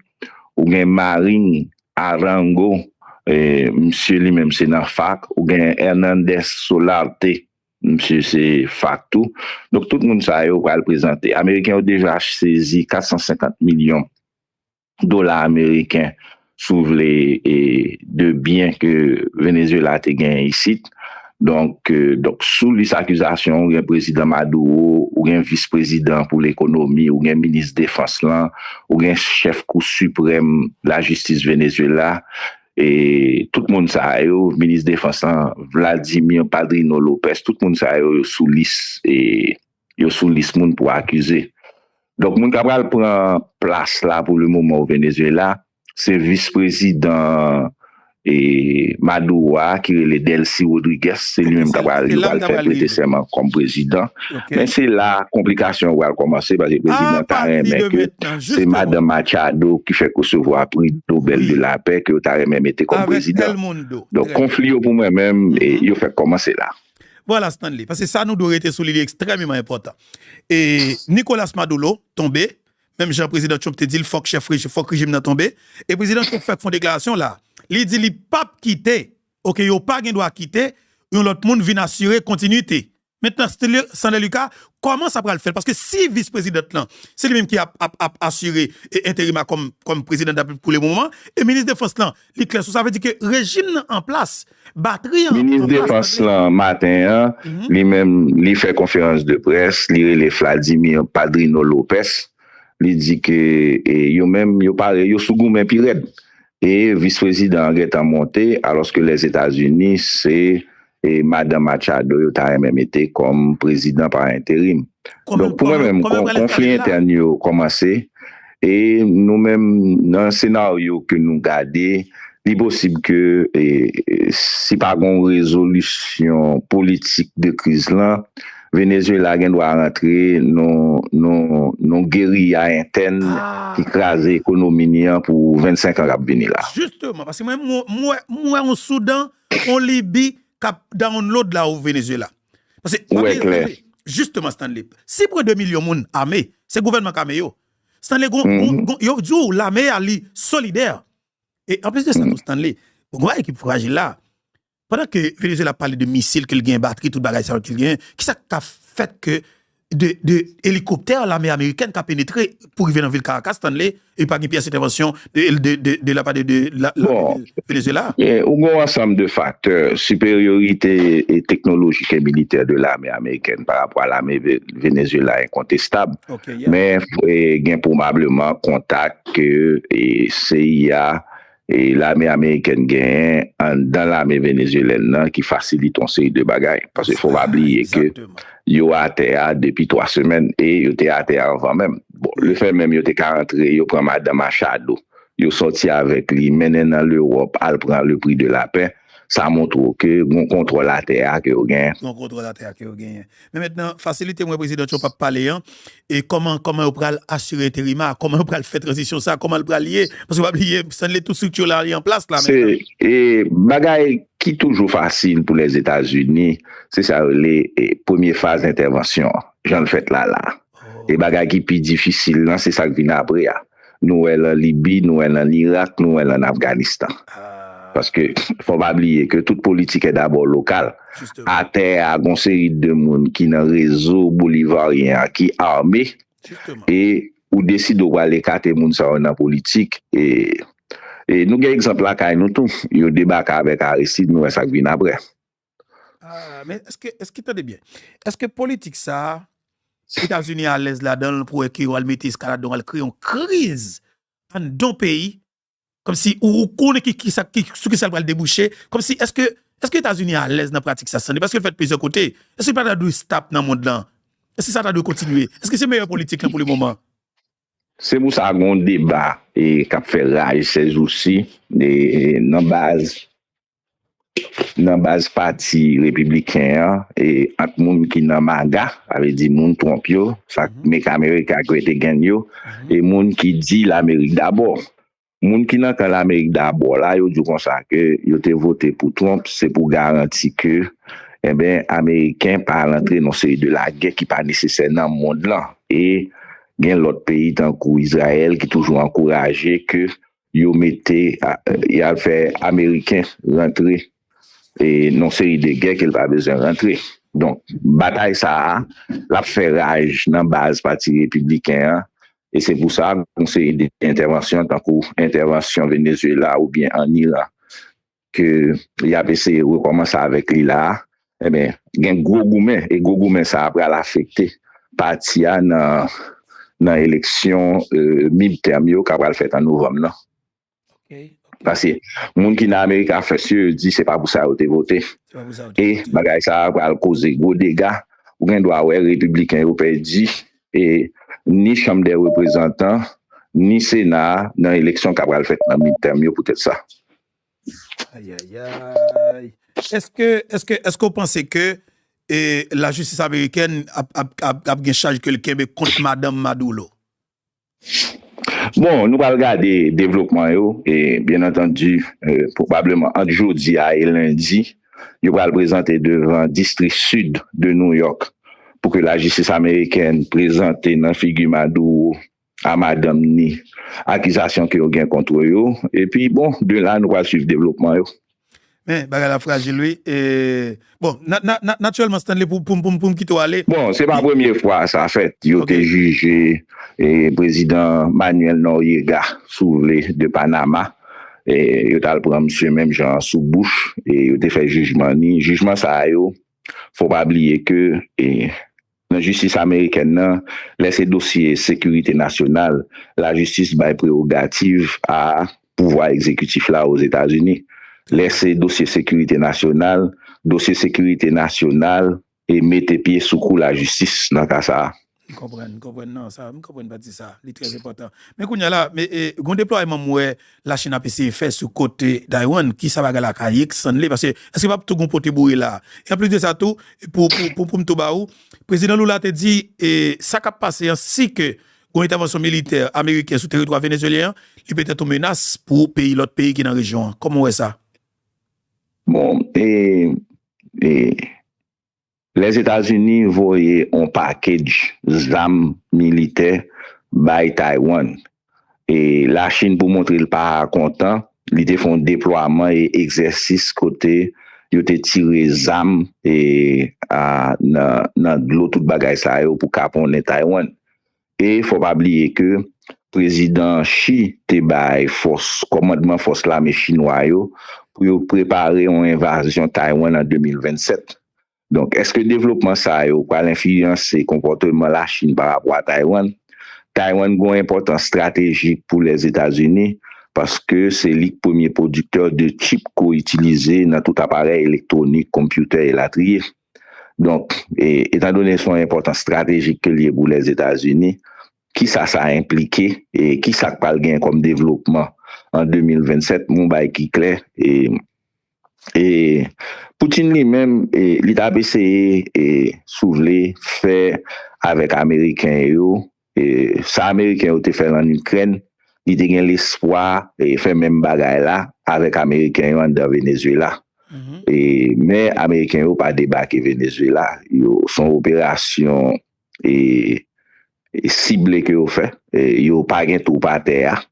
Ou gen Marine Arango, monsieur lui-même c'est dans FARC. Ou gen Hernandez Solarte, monsieur c'est FARC tout. Donc tout le monde ça va le présenter. Les Américains ont déjà saisi 450 millions de dollars américains sur les de biens que Venezuela a gagné ici. Donc sous les accusations, il y a un président Maduro, ou un vice-président pour l'économie, ou un ministre de défense là, ou un chef cour suprême de la justice Venezuela, et tout le monde ça ministre de défense là, Vladimir Padrino Lopez, tout le monde ça sous liste et sous liste monde pour accuser. Donc mon Cabral prend place là pour le moment au Venezuela. C'est vice-président et Maduro qui est le Delcy Rodriguez, c'est lui-même qui va le faire prêter serment comme président. Mais c'est la complication qui va commencer parce que le président Tarek, c'est Madame Machado qui fait recevoir prix Nobel de la paix que Tarek même était comme président. Donc conflit pour moi-même et il fait commencer là. Voilà Stanley, parce que ça nous doit être souligné extrêmement important. Et Nicolas Maduro tombé, même Jean-Président Trump te dit il faut que le régime n'a tombé et président Trump fait une déclaration là. Il dit il pas quitter. OK, il pas droit quitter, l'autre monde vient assurer continuité. Maintenant Stanley Lucas, comment ça va le faire parce que si vice-président là, c'est lui même qui a assuré intérim comme président de la République pour le moment et ministre de défense là, clair ça veut dire que régime en place, batterie en ministre de défense là matin, lui-même il fait conférence de presse, il les Vladimir Padrino Lopez, il dit que yo même yo parle yo sous goumen pirate. Et vice-président est monté alors que les États-Unis, c'est Madame Machado qui a même été comme président par intérim. Donc pour moi-même, conflit interne a commencé et nous-mêmes, dans un scénario que nous gardons, il est possible que si pas une résolution politique de crise là, Venezuela doit rentrer non guérilla interne qui crase l'économie pour 25 ans à venir là. Justement, parce que moi en Soudan, en Libye, cap download là au Venezuela. Parce que justement Stanley, si pour 2 millions de monde armés, c'est le gouvernement qui a armé. Stanley yo dit l'armée ali solidaire. Et en plus de ça Stanley, on voit équipe fragile là. Pendant que Venezuela parle de missiles qu'il gagne batterie tout bagage ça qu'il gagne, qui ça a fait que de hélicoptère l'armée américaine qui a pénétré pour arriver dans la ville Caracas Stanley et pas une pièce d'intervention de la part de la Venezuela. Il y a un ensemble de facteurs, supériorité technologique et militaire de l'armée américaine par rapport à l'armée Venezuela incontestable. Mais il y a probablement contact que CIA et l'armée américaine gagne dans l'armée vénézuélienne qui facilite une série de bagailles. Parce qu'il faut pas oublier que yo a terre depuis 3 semaines et yo était à terre avant même. Bon, le fait même yo était rentré, yo prend Madame Machado, yo sorti avec lui, mené dans l'Europe, elle prend le prix de la paix. Ça montre que on contrôle la terre que on gagne. On contrôle la terre que on gagne. Mais maintenant, facilitez moi président Trump pas parler et comment on peut assurer intérim, comment on peut faire transition ça, comment on peut lier parce que pas oublier ça les tout structure là en place là maintenant. Et bagaille qui toujours facile pour les États-Unis, c'est ça les première phase d'intervention. J'en fait là. Et bagaille qui plus difficile là, c'est ça qui vient après. Nous en Libye, nous en Irak, nous en Afghanistan. Parce que faut pas oublier que toute politique est d'abord locale. À terre, à une série de monde qui dans réseau bolivarien qui armé et ou décide de aller quatre monde ça dans politique et nous avons exemple là quand nous tout, il débarque avec Aristide nous ça vient après. Mais est-ce que t'entendez bien? Est-ce que politique ça États-Unis à l'aise là-dedans pour qu'ils mettre escalade dans créer une crise dans pays comme si ou connaît qui ça va le déboucher comme si est-ce que États-Unis à l'aise dans la pratique ça parce que le fait plusieurs côtés est-ce que pas de stop dans le monde là est-ce que ça doit continuer est-ce que c'est meilleure politique là pour le moment c'est pour ça qu'on débat et qu'a fait rage ces jours-ci dans base parti républicain et entre monde qui dans MAGA avait dit monde Trump yo ça make America great again yo et monde qui dit l'Amérique d'abord. Moun qui nan kan l'Amérique d'abord là, yo dit comme ça que yo te voté pour Trump, c'est pour garantir que américain pas rentrer dans série de la guerre qui pas nécessaire dans le monde là et gen l'autre pays tant qu'Israël qui toujours encouragé que yo mettez y a fait américain rentrer et non série de guerre qu'il pas besoin rentrer. Donc bataille ça la fait rage dans base parti républicain. Et c'est pour ça qu'on sait des interventions, tant qu'intervention Venezuela ou bien en Iran, que il a essayé de recommencer avec lui là, eh bien, il y a un gros goumen, et gros goumen ça après l'affecter parti dans l'élection mi-terme qui va le faire en novembre. Parce que les gens qui sont en Amérique a fait sûr, dit c'est pas pour ça qu'ils ont voté. Et bagay ça va causer gros dégâts, ou bien doit avoir républicain européen dit et ni Chambre des représentants, ni Sénat dans l'élection qui va le faire dans le mi-terme, peut-être ça. Aïe, aïe, aïe. Est-ce que vous pensez que la justice américaine a bien charge que le Québec contre Madame Maduro? Bon, nous allons regarder le développement et bien entendu, probablement entre jeudi et lundi, nous allons présenter devant le district sud de New York pour que la justice américaine présente dans la figure Maduro à Madame Ni, accusation qu'il y a contre eux. Et puis, bon, de là, nous allons suivre le développement. Mais, la fragile, oui. Bon, naturellement, Stanley, pour quitter aller. Bon, c'est pas la première fois, ça a fait. Il a été jugé, le président Manuel Noriega, soulevé de Panama. Et il a pris monsieur même Jean sous bouche. Et il a fait jugement. Jugement, ça, faut pas oublier que, la justice américaine, laisse dossier sécurité nationale, la justice est prérogative à pouvoir exécutif là aux États-Unis. Laissez dossier sécurité nationale et mettez pied sous coup la justice dans cas ça. Je comprends, non, ça, je comprends pas dire ça, c'est très important. Mais qu'on y a là, mais gon déploiement ouais, la Chine a essayé faire sur côté Taïwan qui ça va la cahique sans parce que est-ce que pas tout gon porter bourré là. Et en plus de ça tout pour m'tobaou, président Lula te dit et ça qu'a passé ainsi que une intervention militaire américaine sur territoire vénézuélien, il peut être une menace pour l'autre pays qui est dans la région. Comment est ça? Bon, les États-Unis voyaient un package d'armes militaires by Taïwan. Et la Chine, pour montrer le pas content, ils font déploiement et exercice côté, ils ont tiré des armes et dans l'autre bagage ça pour caponner Taïwan. Et il faut pas oublier que le président Xi te force, commandement force l'armée chinoise pour préparer une invasion Taïwan en 2027. Donc, est-ce que le développement ça va influencer le comportement de la Chine par rapport à Taïwan? Taïwan a une importance stratégique pour les États-Unis parce que c'est le premier producteur de chips co-utilisés dans tout appareil électronique, computer et latrier. Donc, étant donné son importance stratégique que lié pour les États-Unis, qui ça a impliqué et qui ça va gagner comme développement en 2027, mon bail qui clair et Poutine lui-même il a essayé et soulever fait avec Américains et ça Américains ont fait en Ukraine, il a gagné l'espoir et fait même bagaille là avec Américains en Venezuela. Et mais Américains n'ont pas débarqué Venezuela, son opération et ciblée que vous fait, ils n'ont pas gagné tout par terre.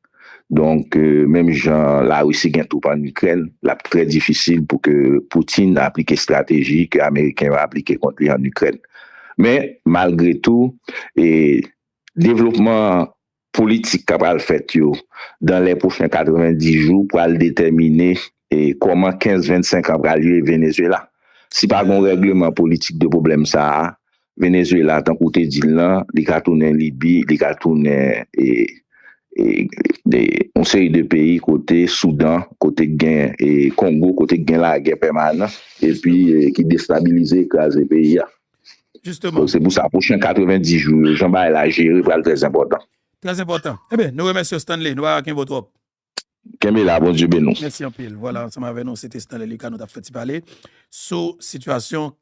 Donc même Jean la Russie gagne tout en Ukraine, là très difficile pour que Poutine applique stratégie que Américains vont appliquer contre lui en Ukraine. Mais malgré tout et développement politique capable fait dans les prochains 90 jours pour déterminer et comment 15-25 ans va lieu Venezuela. Si pas un règlement politique de problème ça, Venezuela tant que tu dit là, il va tourner Libye, il va tourner une série de pays côté Soudan, côté Guinée et Congo, côté Guinée la guerre permanente et puis qui déstabilise écraser pays. Justement. C'est pour ça prochain 90 jours, Jean-Baptiste la gérer pour très important. Très important. Eh bien, nous remercions Stanley, nous avons votre trop. Kemela, bon Dieu bénisse. Merci en pile. Voilà, ensemble avec nous, c'était Stanley Lucas, nous avons fait parler sur situation